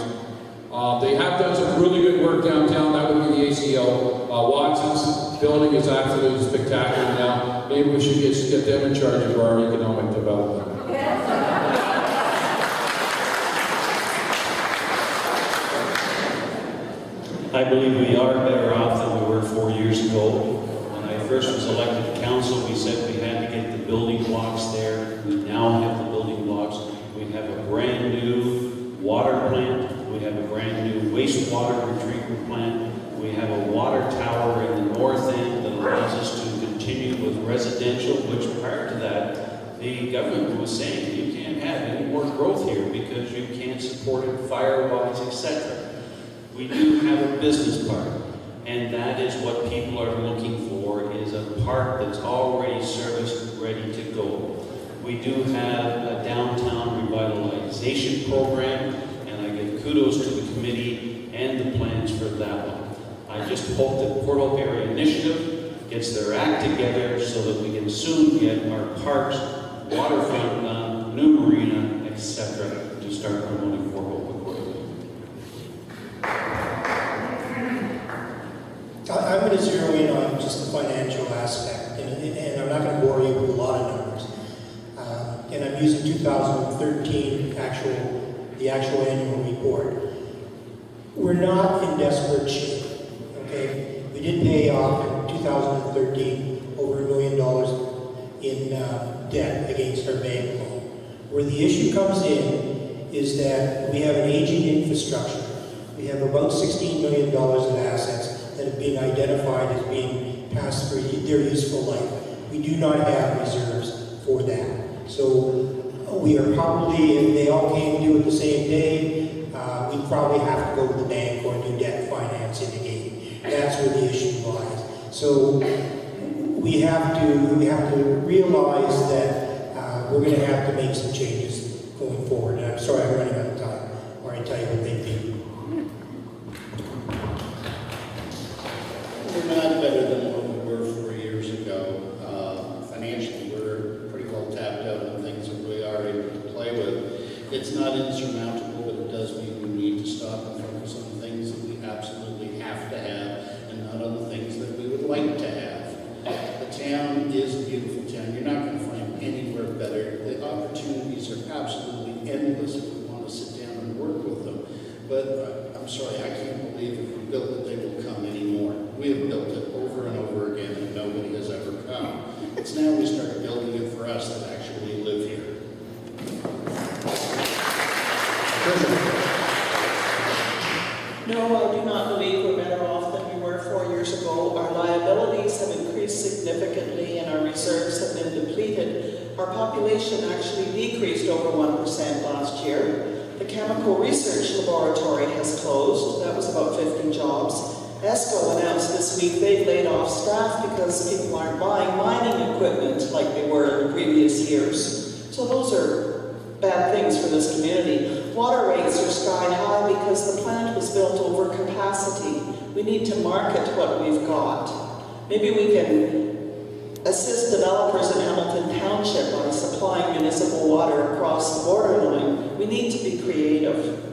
Speaker 10: They have done some really good work downtown. That would be the ACO. Watson's building is absolutely spectacular now. Maybe we should get them in charge of our economic development.
Speaker 11: I believe we are better off than we were 4 years ago. When I first was elected to council, we said we had to get the building blocks there. We now have the building blocks. We have a brand new water plant. We have a brand new wastewater treatment plant. We have a water tower in the north end that allows us to continue with residential, which prior to that, the government was saying you can't have any more growth here because you can't support it fire-wise, etc. We do have a business park, and that is what people are looking for, is a park that's already serviced, ready to go. We do have a downtown revitalization program, and I give kudos to the committee and the plans for that one. I just hope that Port Hope Area Initiative gets their act together so that we can soon get our parks, waterfront done, new marina, etc., to start promoting Port Hope accordingly.
Speaker 12: I'm going to zero in on just the financial aspect, and I'm not going to bore you with a lot of numbers. And I'm using 2013 the actual annual report. We're not in desperate shape, okay? We did pay off in 2013 over $1 million in debt against our bank loan. Where the issue comes in is that we have an aging infrastructure. We have about $16 million of assets that have been identified as being past their useful life. We do not have reserves for that. So we are probably, if they all came due at the same day, we'd probably have to go to the bank or do debt financing again. That's where the issue lies. So we have to realize that we're going to have to make some changes going forward. And I'm sorry I'm running out of time, or I tell you what they'd be.
Speaker 13: We're not better than what we were 4 years ago. Financially, we're pretty well tapped out on things that we are able to play with. It's not insurmountable, but it does mean we need to stop and focus on things that we absolutely have to have and not on the things that we would like to have. The town is a beautiful town. You're not going to find anywhere better. The opportunities are absolutely endless if we want to sit down and work with them. But I'm sorry, I can't believe if we built it, they will come anymore. We have built it over and over again, and nobody has ever come. It's now we start building it for us that actually live here.
Speaker 17: No, I do not believe we're better off than we were 4 years ago. Our liabilities have increased significantly and our reserves have been depleted. Our population actually decreased over 1% last year. The Chemical Research Laboratory has closed. That was about 50 jobs. ESCO announced this week they've laid off staff because people aren't buying mining equipment like they were in the previous years. So those are bad things for this community. Water rates are sky high because the plant was built over capacity. We need to market what we've got. Maybe we can assist developers in Hamilton Township by supplying municipal water across the borderline. We need to be creative.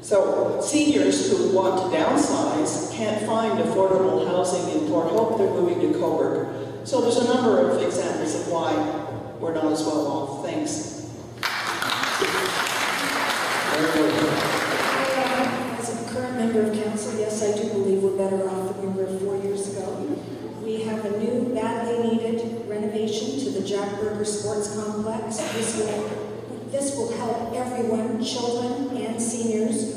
Speaker 17: So seniors who want to downsize can't find affordable housing in Port Hope, they're moving to Coburg. So there's a number of examples of why we're not as well off. Thanks.
Speaker 15: As a current member of council, yes, I do believe we're better off than we were 4 years ago. We have a new, badly needed renovation to the Jack Burger Sports Complex. This will help everyone, children and seniors.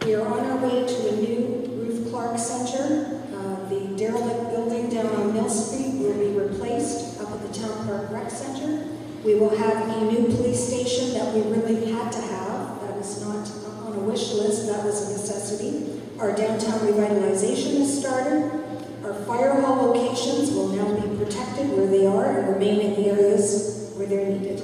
Speaker 15: We are on our way to a new Ruth Clark Center. The derelict building down on Mill Street will be replaced up at the Town Park Rec Center. We will have a new police station that we really had to have. That was not on a wish list, that was a necessity. Our downtown revitalization has started. Our fire hall locations will now be protected where they are and remain in the areas where they're needed.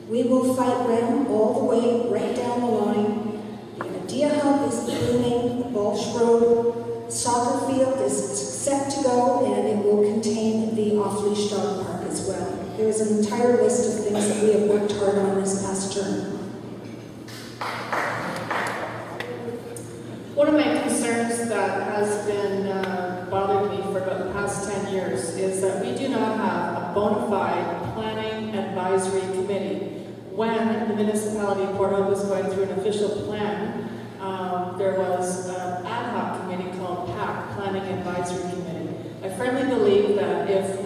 Speaker 15: We will fight REM all the way right down the line. The Idea Hub is blooming. The Balch Road soccer field is set to go, and it will contain the off-leash dog park as well. There is an entire list of things that we have worked hard on this past term.
Speaker 16: One of my concerns that has been bothering me for about the past 10 years is that we do not have a bona fide planning advisory committee. When the municipality of Port Hope was going through an official plan, there was an ad hoc committee called PAC, Planning Advisory Committee. I firmly believe that if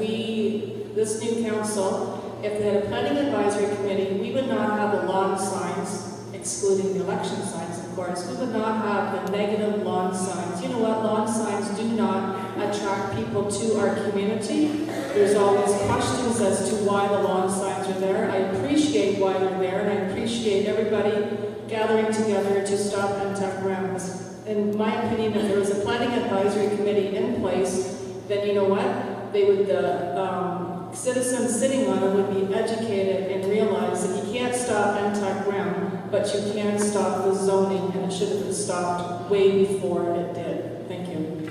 Speaker 16: this new council, if they had a planning advisory committee, we would not have the lawn signs, excluding the election signs, of course. We would not have the negative lawn signs. You know what? Lawn signs do not attract people to our community. There's always questions as to why the lawn signs are there. I appreciate why they're there, and I appreciate everybody gathering together to stop anti grounds. In my opinion, if there was a planning advisory committee in place, then you know what? They would, citizens sitting on it would be educated and realize that you can't stop anti-ground, but you can stop the zoning, and it should have been stopped way before it did. Thank you.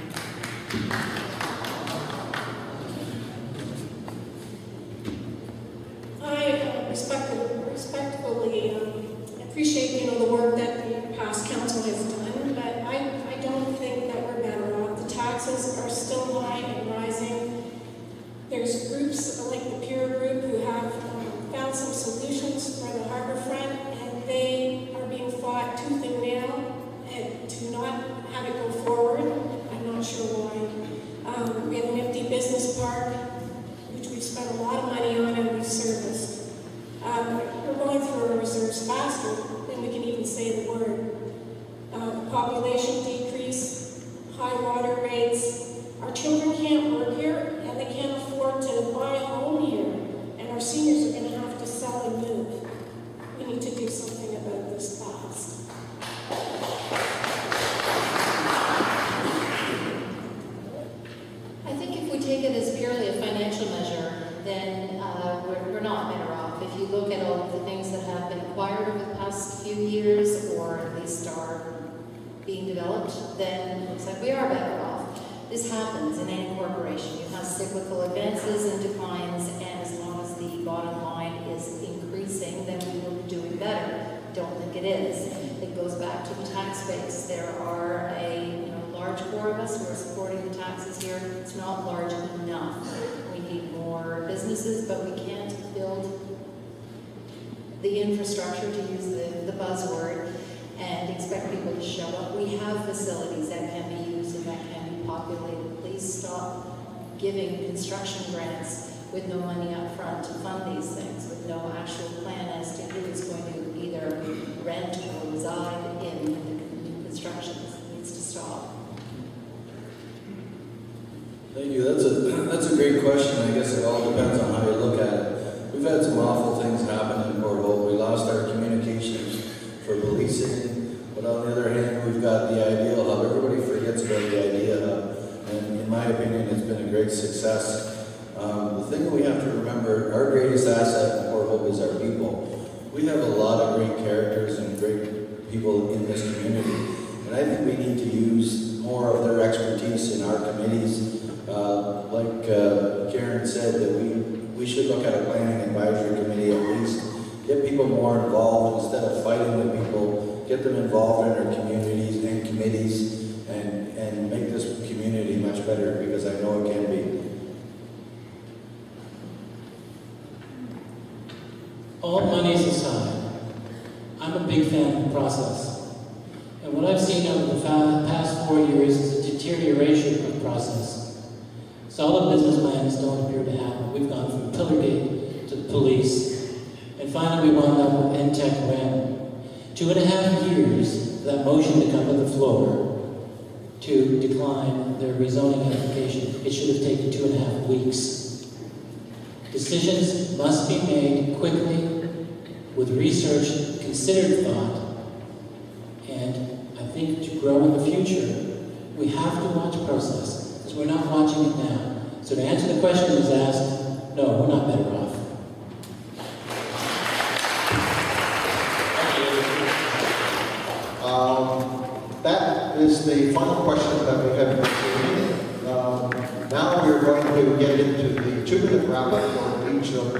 Speaker 5: Hi, respectfully appreciate, the work that the past council has done, but I don't think that we're better off. The taxes are still high and rising. There's groups like the Peer Group who have found some solutions for the harborfront, and they are being fought tooth and nail and to not have it go forward. I'm not sure why. We have an empty business park, which we've spent a lot of money on and we've serviced. We're going through our reserves faster than we can even say the word. Population decrease, high water rates. Our children can't work here and they can't afford to buy a home here. And our seniors are going to have to sell and move. We need to do something about this fast.
Speaker 7: I think if we take it as purely a financial measure, then we're not better off. If you look at all of the things that have been acquired over the past few years, or at least are being developed, then it looks like we are better off. This happens in any corporation. You have cyclical advances and declines, and as long as the bottom line is increasing, then we will be doing better. Don't think it is. It goes back to the tax base. There are a large core of us who are supporting the taxes here. It's not large enough. We need more businesses, but we can't build the infrastructure, to use the buzzword, and expect people to show up. We have facilities that can be used and that can be populated. Please stop giving construction grants with no money up front to fund these things, with no actual plan as to who is going to either rent or reside in the new construction. It needs to stop.
Speaker 8: Thank you. That's a great question. I guess it all depends on how you look at it. We've had some awful things happen in Port Hope. We lost our communications for policing, but on the other hand, we've got the ideal hub. Everybody forgets about the idea hub, and in my opinion, it's been a great success. The thing that we have to remember, our greatest asset in Port Hope is our people. We have a lot of great characters and great people in this community, and I think we need to use more of their expertise in our committees. Like Karen said, that we should look at a planning advisory committee at least, get people more involved instead of fighting with people, get them involved in their communities and committees and make this community much better, because I know it can be.
Speaker 4: All monies aside, I'm a big fan of the process. And what I've seen over the past 4 years is a deterioration of process. Solid business plans don't appear to happen. We've gone from Pillargate to the police, and finally we wound up with NTEC RAM. 2.5 years for that motion to come to the floor to decline their rezoning application. It should have taken 2.5 weeks. Decisions must be made quickly, with research, considered thought, and I think to grow in the future, we have to watch process, because we're not watching it now. So to answer the question that was asked, no, we're not better off.
Speaker 2: That is the final question that we have for the meeting. Now we're going to get into the 2-minute wrap-up for each of the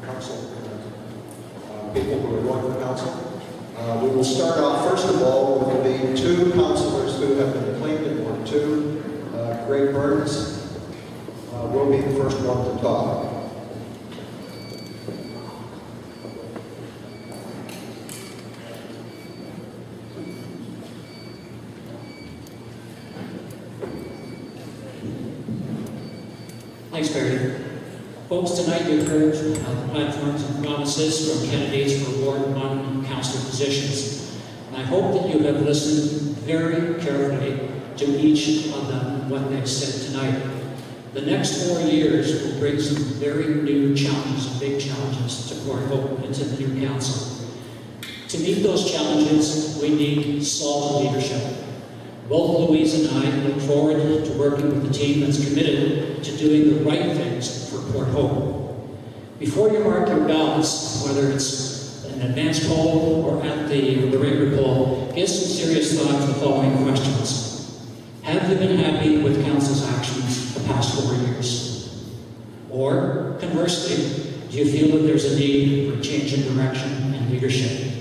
Speaker 2: council people who are going for council. We will start off, first of all, with the 2 councillors who have been claimed in Ward 2. Greg Burns will be the first one to talk.
Speaker 4: Thanks, Barry. Folks, tonight you've heard platforms and promises from candidates for Ward 1 councillor positions. And I hope that you have listened very carefully to each of them, what they've said tonight. The next 4 years will bring some very new challenges, big challenges to Port Hope and to the new council. To meet those challenges, we need solid leadership. Both Louise and I look forward to working with the team that's committed to doing the right things for Port Hope. Before you mark your ballots, whether it's an advanced poll or at the regular poll, give some serious thought to the following questions. Have you been happy with council's actions the past 4 years? Or, conversely, Do you feel that there's a need for a change in direction and leadership?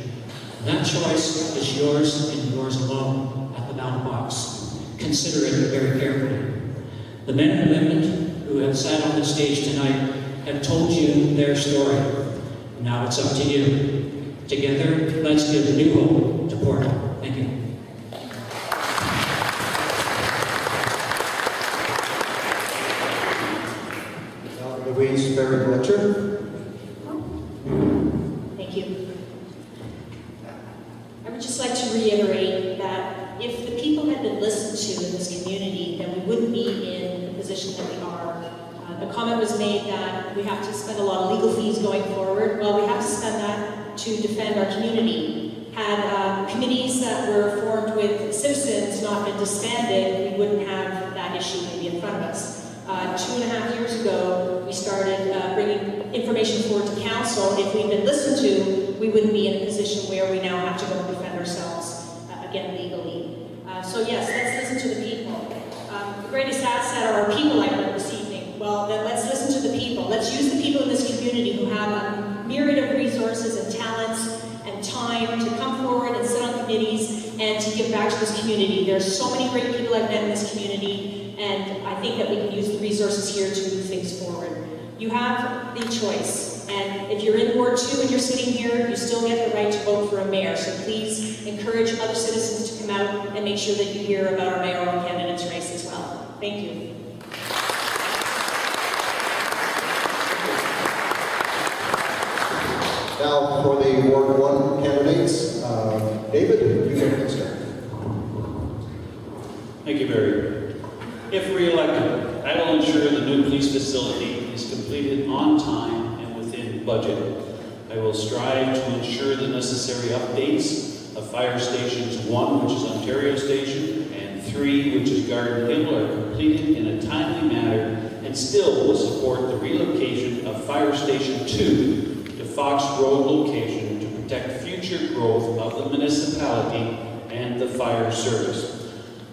Speaker 4: That choice is yours and yours alone at the ballot box. Consider it very carefully. The men and women who have sat on the stage tonight have told you their story. Now it's up to you. Together, let's give new hope to Port Hope. Thank you.
Speaker 2: Now, Louise Ferry-Bletcher.
Speaker 3: Thank you. I would just like to reiterate that if the people had been listened to in this community, then we wouldn't be in the position that we are. The comment was made that we have to spend a lot of legal fees going forward. Well, we have to spend that to defend our community. Had committees that were formed with citizens not been disbanded, we wouldn't have that issue maybe in front of us. 2.5 years ago, we started bringing information forward to council. If we'd been listened to, we wouldn't be in a position where we now have to go and defend ourselves again legally. So yes, let's listen to the people. The greatest asset are our people, I heard this evening. Well, then let's listen to the people. Let's use the people in this community who have a myriad of resources and talents and time to come forward and sit on committees and to give back to this community. There's so many great people I've met in this community, and I think that we can use the resources here to move things forward. You have the choice, and if you're in Ward 2 and you're sitting here, you still get the right to vote for a mayor, so please encourage other citizens to come out and make sure that you hear about our mayoral candidates race as well. Thank you.
Speaker 2: Now for the Ward 1 candidates, David, you can start.
Speaker 11: Thank you, Barry. If re-elected, I will ensure the new police facility is completed on time and within budget. I will strive to ensure the necessary updates of Fire Stations 1, which is Ontario Station, and 3, which is Garden Hill, are completed in a timely manner, and still will support the relocation of Fire Station 2 to Fox Road location to protect future growth of the municipality and the fire service.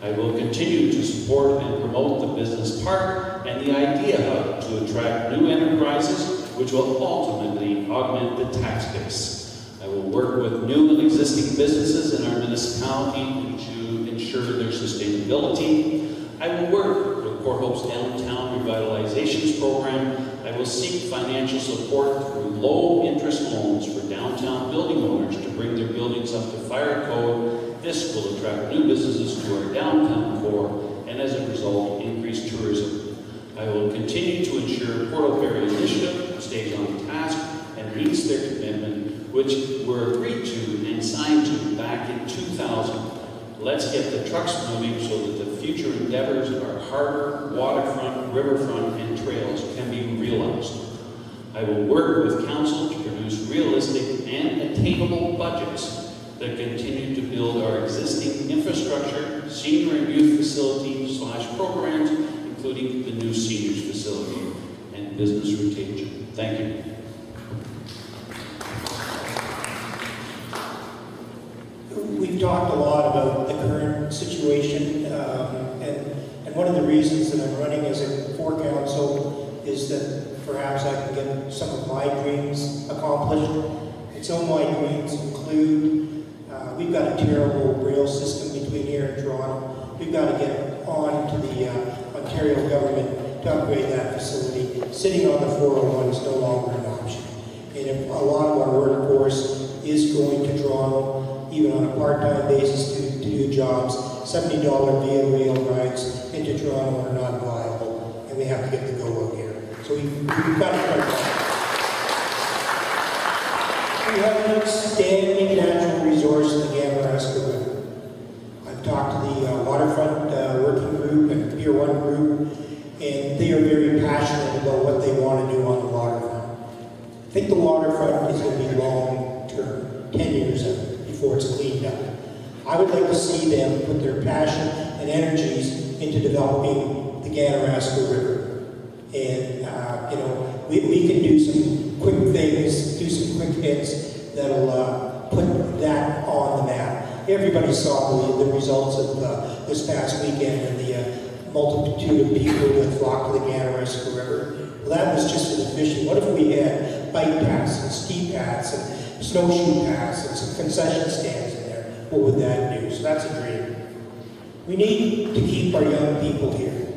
Speaker 11: I will continue to support and promote the business park and the Idea Hub to attract new enterprises, which will ultimately augment the tax base. I will work with new and existing businesses in our municipality to ensure their sustainability. I will work with Port Hope's Downtown Revitalizations Program. I will seek financial support through low-interest loans for downtown building owners to bring their buildings up to fire code. This will attract new businesses to our downtown core and, as a result, increase tourism. I will continue to ensure Port Hope Area Initiative stays on task and meets their commitment, which were agreed to and signed to back in 2000. Let's get the trucks moving so that the future endeavors of our harbor, waterfront, riverfront, and trails can be realized. I will work with council to produce realistic and attainable budgets that continue to build our existing infrastructure, senior and youth facility / programs, including the new seniors facility and business retention. Thank you.
Speaker 12: We've talked a lot about the current situation, and one of the reasons that I'm running as a for council is that perhaps I can get some of my dreams accomplished. And so my dreams include, we've got a terrible rail system between here and Toronto. We've got to get on to the Ontario government to upgrade that facility. Sitting on the 401 is no longer an option. And if a lot of our workforce is going to Toronto, even on a part-time basis to do jobs, $70 via rail rides into Toronto are not viable, and we have to get the go out here. So we've got to try that. We have an outstanding natural resource in the Gamaraska River. I've talked to the waterfront working group and Pier 1 group, and they are very passionate about what they want to do on the waterfront. I think the waterfront is going to be long-term, 10 years out, before it's cleaned up. I would like to see them put their passion and energies into developing the Gamaraska River. And, we can do some quick things, do some quick hits that'll put that on the map. Everybody saw the results of this past weekend and the multitude of people that flocked to the Gamaraska River. Well, that was just for the fishing. What if we had bike paths and ski paths and snowshoe paths and some concession stands in there, what would that do? So that's a dream. We need to keep our young people here.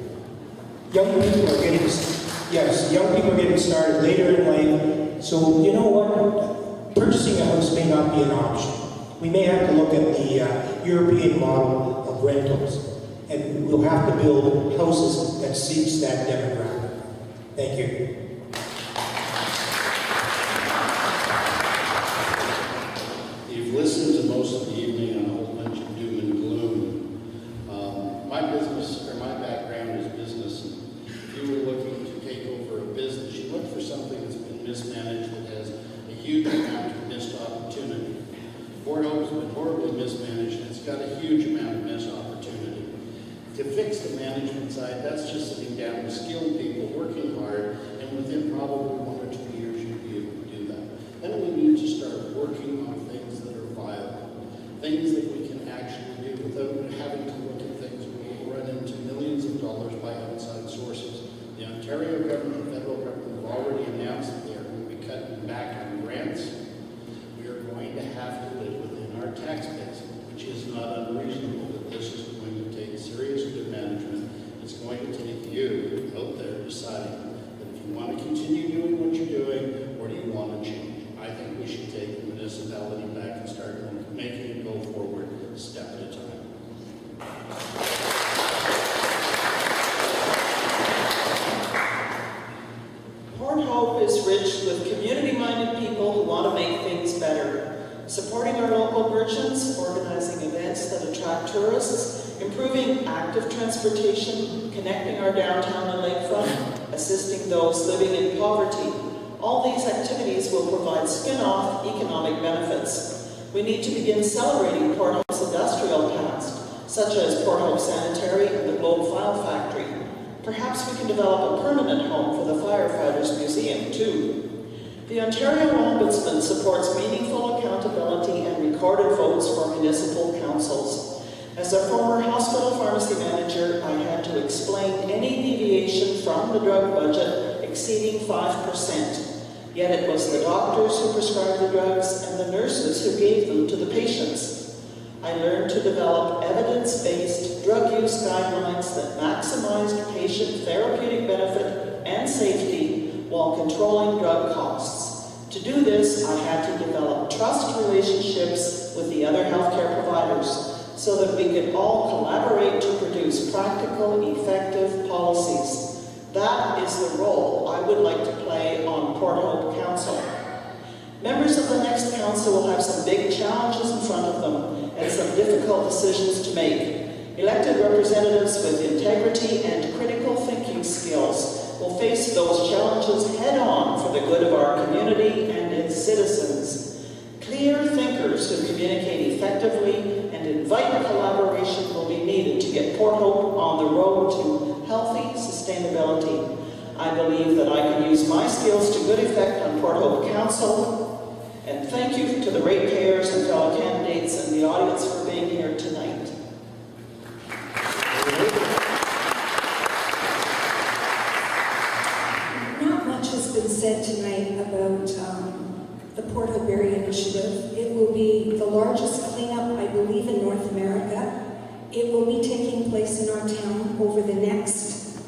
Speaker 12: Young people are getting started later in life, so you know what? Purchasing a house may not be an option. We may have to look at the European model of rentals, and we'll have to build houses that suits that demographic. Thank you.
Speaker 13: You've listened to most of the evening on a whole bunch of doom and gloom. My background is business. If you were looking to take over a business, you look for something that's been mismanaged that has a huge amount of missed opportunity. Port Hope's been horribly mismanaged, and it's got a huge amount of missed opportunity. To fix the management side, that's just sitting down with skilled people, working hard, and within probably 1 or 2 years, you'll be able to do that. Then we need to start working on things that are viable, things that we can actually do without having to look at things where we'll run into millions of dollars by outside sources. The Ontario government, the federal government have already announced that they are going to be cutting back on grants. We are going to have to live within our tax base, which is not unreasonable, but this is going to take serious good management. It's going to take you out there deciding that if you want to continue doing what you're doing, or do you want to change? I think we should take the municipality back and start making it go forward step at a time.
Speaker 17: Port Hope is rich with community-minded people who want to make things better. Supporting our local merchants, organizing events that attract tourists, improving active transportation, connecting our downtown and lakefront, assisting those living in poverty. All these activities will provide spin-off economic benefits. We need to begin celebrating Port Hope's industrial past, such as Port Hope Sanitary and the Globe File Factory. Perhaps we can develop a permanent home for the Firefighters Museum, too. The Ontario Ombudsman supports meaningful accountability and recorded votes for municipal councils. As a former hospital pharmacy manager, I had to explain any deviation from the drug budget exceeding 5%. Yet it was the doctors who prescribed the drugs and the nurses who gave them to the patients. I learned to develop evidence-based drug use guidelines that maximized patient therapeutic benefit and safety while controlling drug costs. To do this, I had to develop trust relationships with the other healthcare providers so that we could all collaborate to produce practical, effective policies. That is the role I would like to play on Port Hope Council. Members of the next council will have some big challenges in front of them and some difficult decisions to make. Elected representatives with integrity and critical thinking skills will face those challenges head-on for the good of our community and its citizens. Clear thinkers who communicate effectively and invite collaboration will be needed to get Port Hope on the road to healthy sustainability. I believe that I can use my skills to good effect on Port Hope Council. And thank you to the ratepayers and fellow candidates and the audience for being here tonight.
Speaker 15: Not much has been said tonight about the Port Hope Area Initiative. It will be the largest cleanup, I believe, in North America. It will be taking place in our town over the next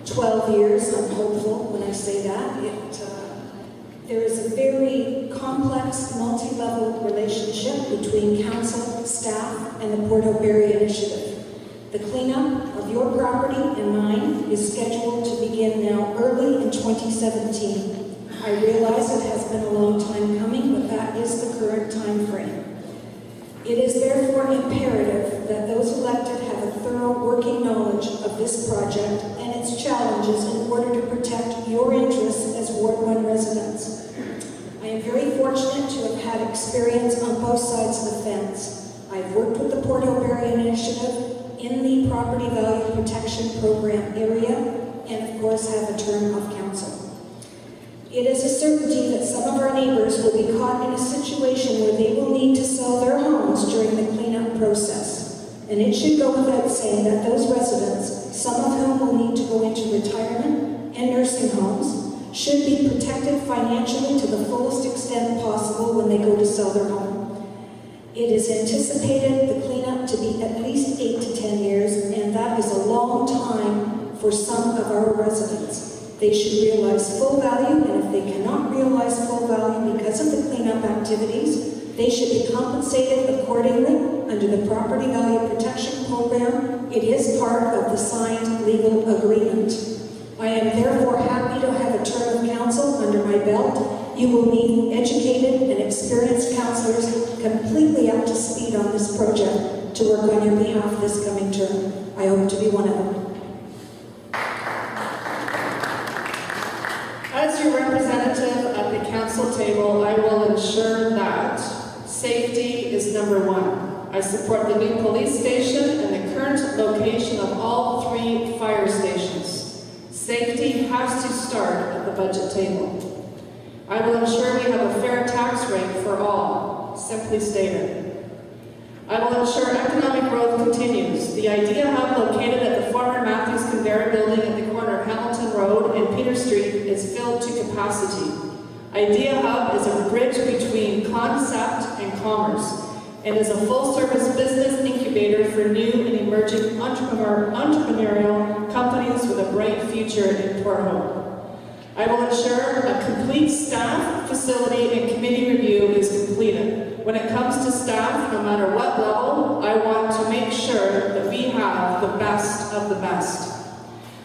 Speaker 15: 12 years. I'm hopeful when I say that. There is a very complex, multi-level relationship between council, staff, and the Port Hope Area Initiative. The cleanup of your property and mine is scheduled to begin now early in 2017. I realize it has been a long time coming, but that is the current time frame. It is therefore imperative that those elected have a thorough working knowledge of this project and its challenges in order to protect your interests as Ward 1 residents. I am very fortunate to have had experience on both sides of the fence. I've worked with the Port Hope Area Initiative in the Property Value Protection Program area and of course have a term of council. It is a certainty that some of our neighbors will be caught in a situation where they will need to sell their homes during the cleanup process. And it should go without saying that those residents, some of whom will need to go into retirement and nursing homes, should be protected financially fullest extent possible when they go to sell their home. It is anticipated the cleanup to be at least 8 to 10 years, and that is a long time for some of our residents. They should realize full value, and if they cannot realize full value because of the cleanup activities, they should be compensated accordingly under the Property Value Protection Program. It is part of the signed legal agreement. I am therefore happy to have a term of council under my belt. You will meet educated and experienced councillors completely up to speed on this project to work on your behalf this coming term. I hope to be one of them.
Speaker 16: As your representative at the council table, I will ensure that safety is number one. I support the new police station and the current location of all 3 fire stations. Safety has to start at the budget table. I will ensure we have a fair tax rate for all, simply stated. I will ensure economic growth continues. The Idea Hub located at the former Matthews Conveyor building at the corner of Hamilton Road and Peter Street is filled to capacity. Idea Hub is a bridge between concept and commerce and is a full-service business incubator for new and emerging entrepreneurial companies with a bright future in Port Hope. I will ensure a complete staff, facility, and committee review is completed. When it comes to staff, no matter what level, I want to make sure that we have the best of the best.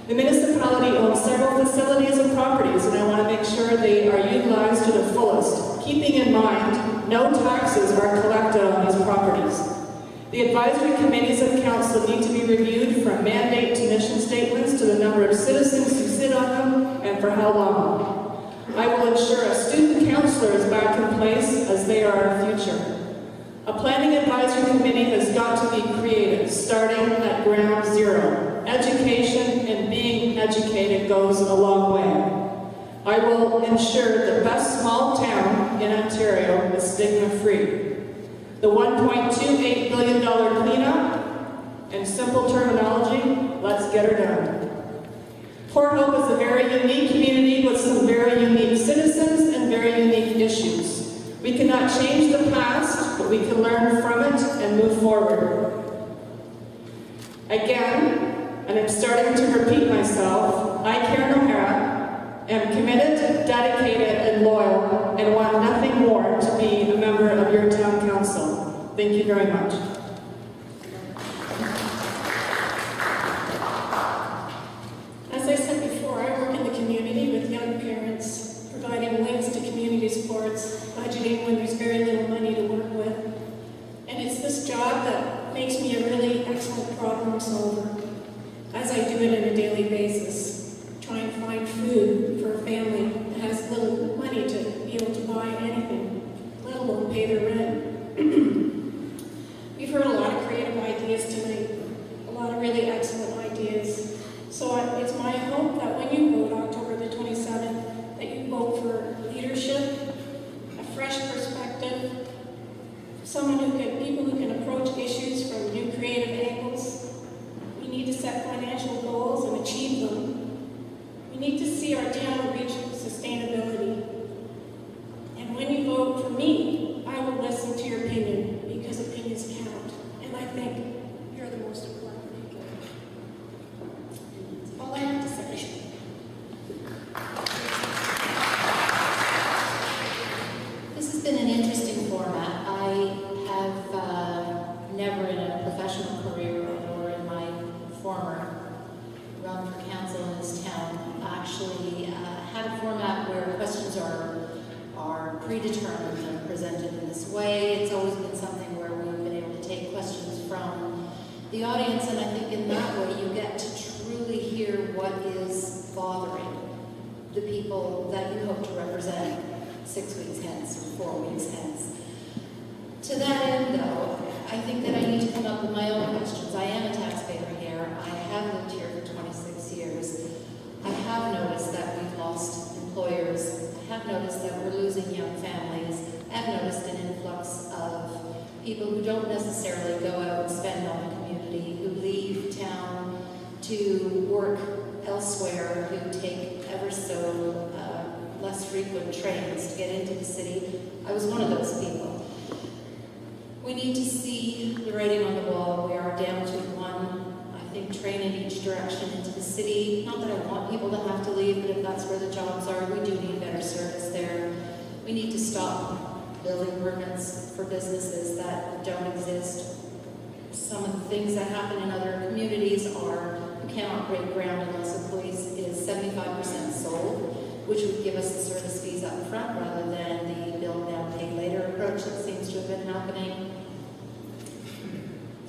Speaker 16: The municipality owns several facilities and properties, and I want to make sure they are utilized to the fullest, keeping in mind no taxes are collected on these properties. The advisory committees of council need to be reviewed from mandate to mission statements to the number of citizens who sit on them and for how long. I will ensure a student councillor is back in place as they are our future. A planning advisory committee has got to be created, starting at ground zero. Education and being educated goes a long way. I will ensure the best small town in Ontario is stigma-free. The $1.28 billion cleanup, and simple terminology, let's get her done. Port Hope is a very unique community with some very unique citizens and very unique issues. We cannot change the past, but we can learn from it and move forward. Again, and I'm starting to repeat myself, I, Karen O'Hara, am committed, dedicated, and loyal, and want nothing more to be a member of your town council. Thank you very much.
Speaker 5: As I said before, I work in the community with young parents, providing links to community sports, budgeting when there's very little money to work with. And it's this job that makes me a really excellent problem solver, as I do it on a daily basis, try and find food for a family that has little money to be able to buy anything, let alone pay their rent. We've heard a lot of creative ideas tonight, a lot of really excellent ideas. So it's my hope that when you vote October the 27th, that you vote for leadership, a fresh perspective, people who can approach issues from new creative angles. We need to set financial goals and achieve them. We need to see our town reach sustainability. And when you vote for me, I will listen to your opinion, because opinions count. And I think you're the most important people. That's all I have to say.
Speaker 7: This has been an interesting format. I have never in a professional career or in my former run for council in this town actually had a format where questions are predetermined and presented in this way. It's always been something where we've been able to take questions from the audience, and I think in that way you get to truly hear what is bothering the people that you hope to represent 6 weeks hence or 4 weeks hence. To that end, though, I think that I need to come up with my own questions. I am a taxpayer here. I have lived here for 26 years. I have noticed that we've lost employers. I have noticed that we're losing young families. I have noticed an influx of people who don't necessarily go out and spend on the community, who leave town to work elsewhere, who take ever so less frequent trains to get into the city. I was one of those people. We need to see the writing on the wall. We are down to one, I think, train in each direction into the city. Not that I want people to have to leave, but if that's where the jobs are, we do need better service there. We need to stop building permits for businesses that don't exist. Some of the things that happen in other communities are you cannot break ground unless a place is 75% sold, which would give us the service fees up front rather than the build now, pay later approach that seems to have been happening.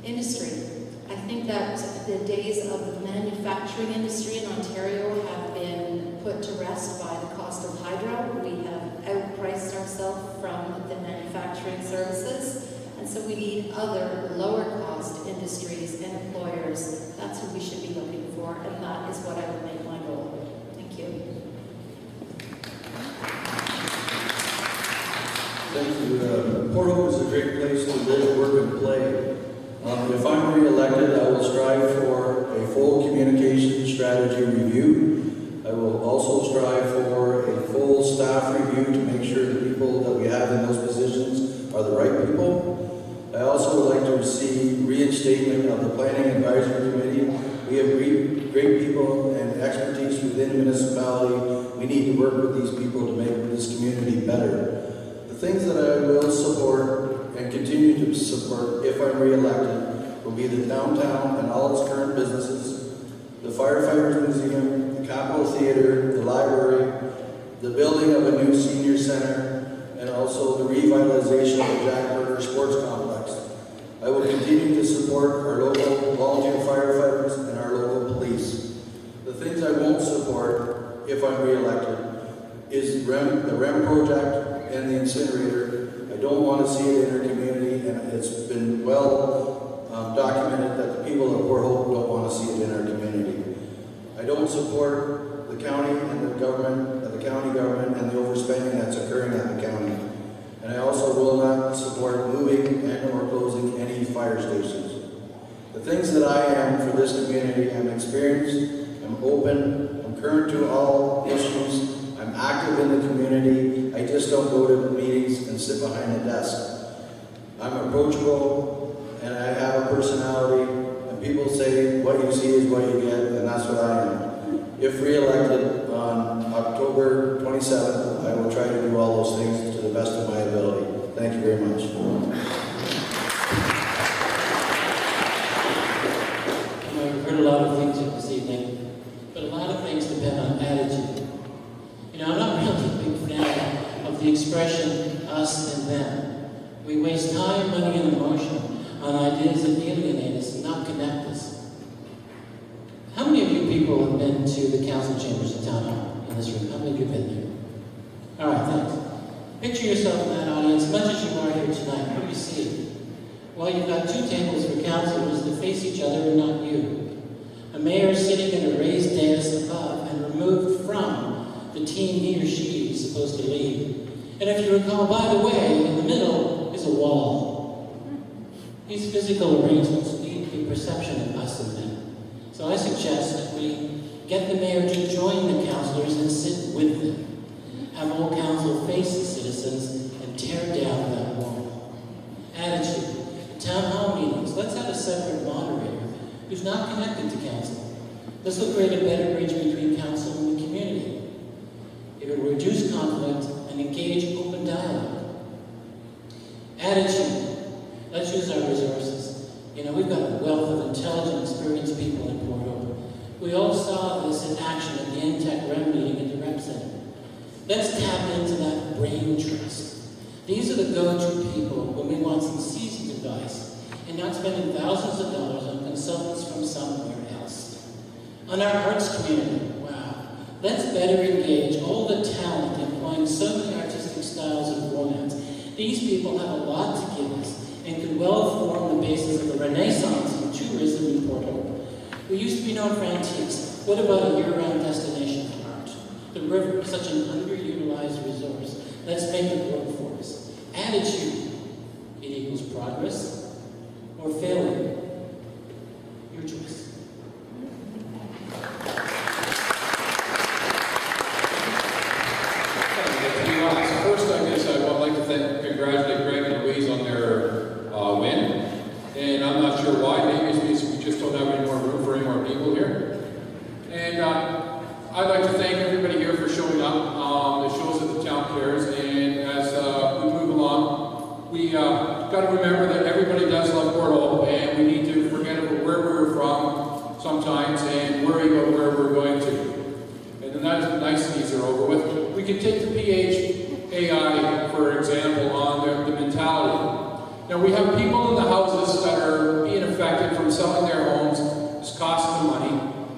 Speaker 7: Industry. I think that the days of the manufacturing industry in Ontario have been put to rest by the cost of hydro. We have outpriced ourselves from the manufacturing services. And so we need other lower cost industries and employers. That's who we should be looking for, and that is what I would make my goal. Thank you.
Speaker 8: Thank you. Port Hope is a great place to live, work, and play. If I'm re-elected, I will strive for a full communication strategy review. I will also strive for a full staff review to make sure the people that we have in those positions are the right people. I also would like to see reinstatement of the Planning Advisory Committee. We have great people and expertise within the municipality. We need to work with these people to make this community better. The things that I will support and continue to support if I'm re-elected will be the downtown and all its current businesses, the Firefighters Museum, the Capitol Theatre, the library, the building of a new senior center, and also the revitalization of the Jack Burger Sports Complex. I will continue to support our local volunteer firefighters and our local police. The things I won't support if I'm re-elected is the REM project and the incinerator. I don't want to see it in our community, and it's been well documented that the people of Port Hope don't want to see it in our community. I don't support the county and the county government and the overspending that's occurring at the county. And I also will not support moving and or closing any fire stations. The things that I am for this community, I'm experienced, I'm open, I'm current to all issues, I'm active in the community, I just don't go to meetings and sit behind a desk. I'm approachable, and I have a personality, and people say what you see is what you get, and that's what I am. If re-elected on October 27th, I will try to do all those things to the best of my ability. Thank you very much.
Speaker 9: I've heard a lot of things this evening, but a lot of things depend on attitude. I'm not really a big fan of the expression us and them. We waste time, money, and emotion on ideas that alienate us and not connect us. How many of you people have been to the council chambers of town hall in this room? How many of you have been there? All right, thanks. Picture yourself in that audience, much as you are here tonight. What do you see? Well, you've got two tables for councillors that face each other and not you. A mayor sitting in a raised dais above and removed from the team he or she is supposed to lead. And if you recall, by the way, in the middle is a wall. These physical arrangements lead to the perception of us and them. So I suggest that we get the mayor to join the councillors and sit with them. Have all council face the citizens and tear down that wall. Attitude. At town hall meetings, let's have a separate moderator who's not connected to council. This will create a better bridge between council and the community. It will reduce conflict and engage open dialogue. Attitude. Let's use our resources. We've got a wealth of intelligent, experienced people in Port Hope. We all saw this in action at the NTEC REM meeting at the Rep Center. Let's tap into that brain trust. These are the go-to people when we want some seasoned advice and not spending thousands of dollars on consultants from somewhere else. On our arts community, wow, let's better engage all the talent employing so many artistic styles and formats. These people have a lot to give us and could well form the basis of a renaissance in tourism in Port Hope. We used to be known for antiques. What about a year-round destination for art? The river, such an underutilized resource. Let's make it work for us. Attitude. It equals progress or failure. Your choice.
Speaker 10: got to remember that everybody does love Port Hope, and we need to forget about where we're from sometimes and worry about where we're going to. And the niceties are over with. We can take the PHAI, for example, on the mentality. Now, we have people in the houses that are being affected from selling their homes. It's costing them money,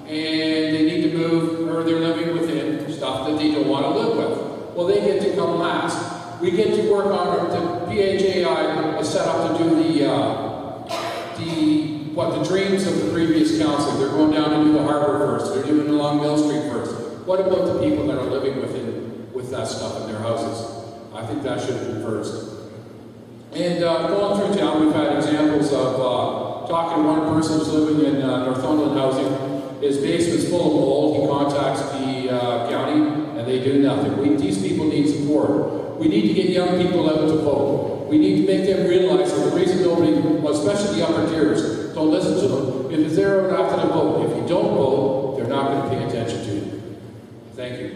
Speaker 10: and they need to move, or they're living within stuff that they don't want to live with. Well, they get to come last. We get to work on the PHAI is set up to do the dreams of the previous council. They're going down to do the harbor first. They're doing along Mill Street first. What about the people that are living with that stuff in their houses? I think that should have been first. And going through town, we've had examples of talking to one person who's living in Northumberland housing. His basement's full of mold. He contacts the county, and they do nothing. These people need support. We need to get young people out to vote. We need to make them realize that the reason nobody, well, especially the upper tiers, don't listen to them is they're out after the vote. If you don't vote, they're not going to pay attention to you. Thank you.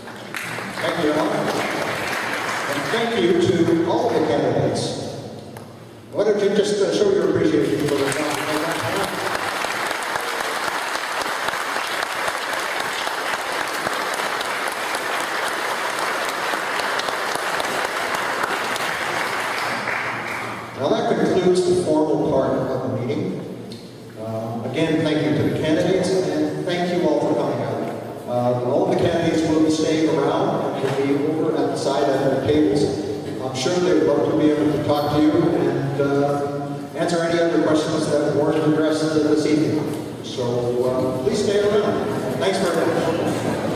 Speaker 2: Thank you, Alan. And thank you to all the candidates. Why don't you just show your appreciation for the time? Now that concludes the formal part of the meeting. Again, thank you to the candidates, and thank you all for coming out. All of the candidates will be staying around and will be over at the side at the tables. I'm sure they would love to be able to talk to you and answer any other questions that weren't addressed this evening. So please stay around. Thanks very much.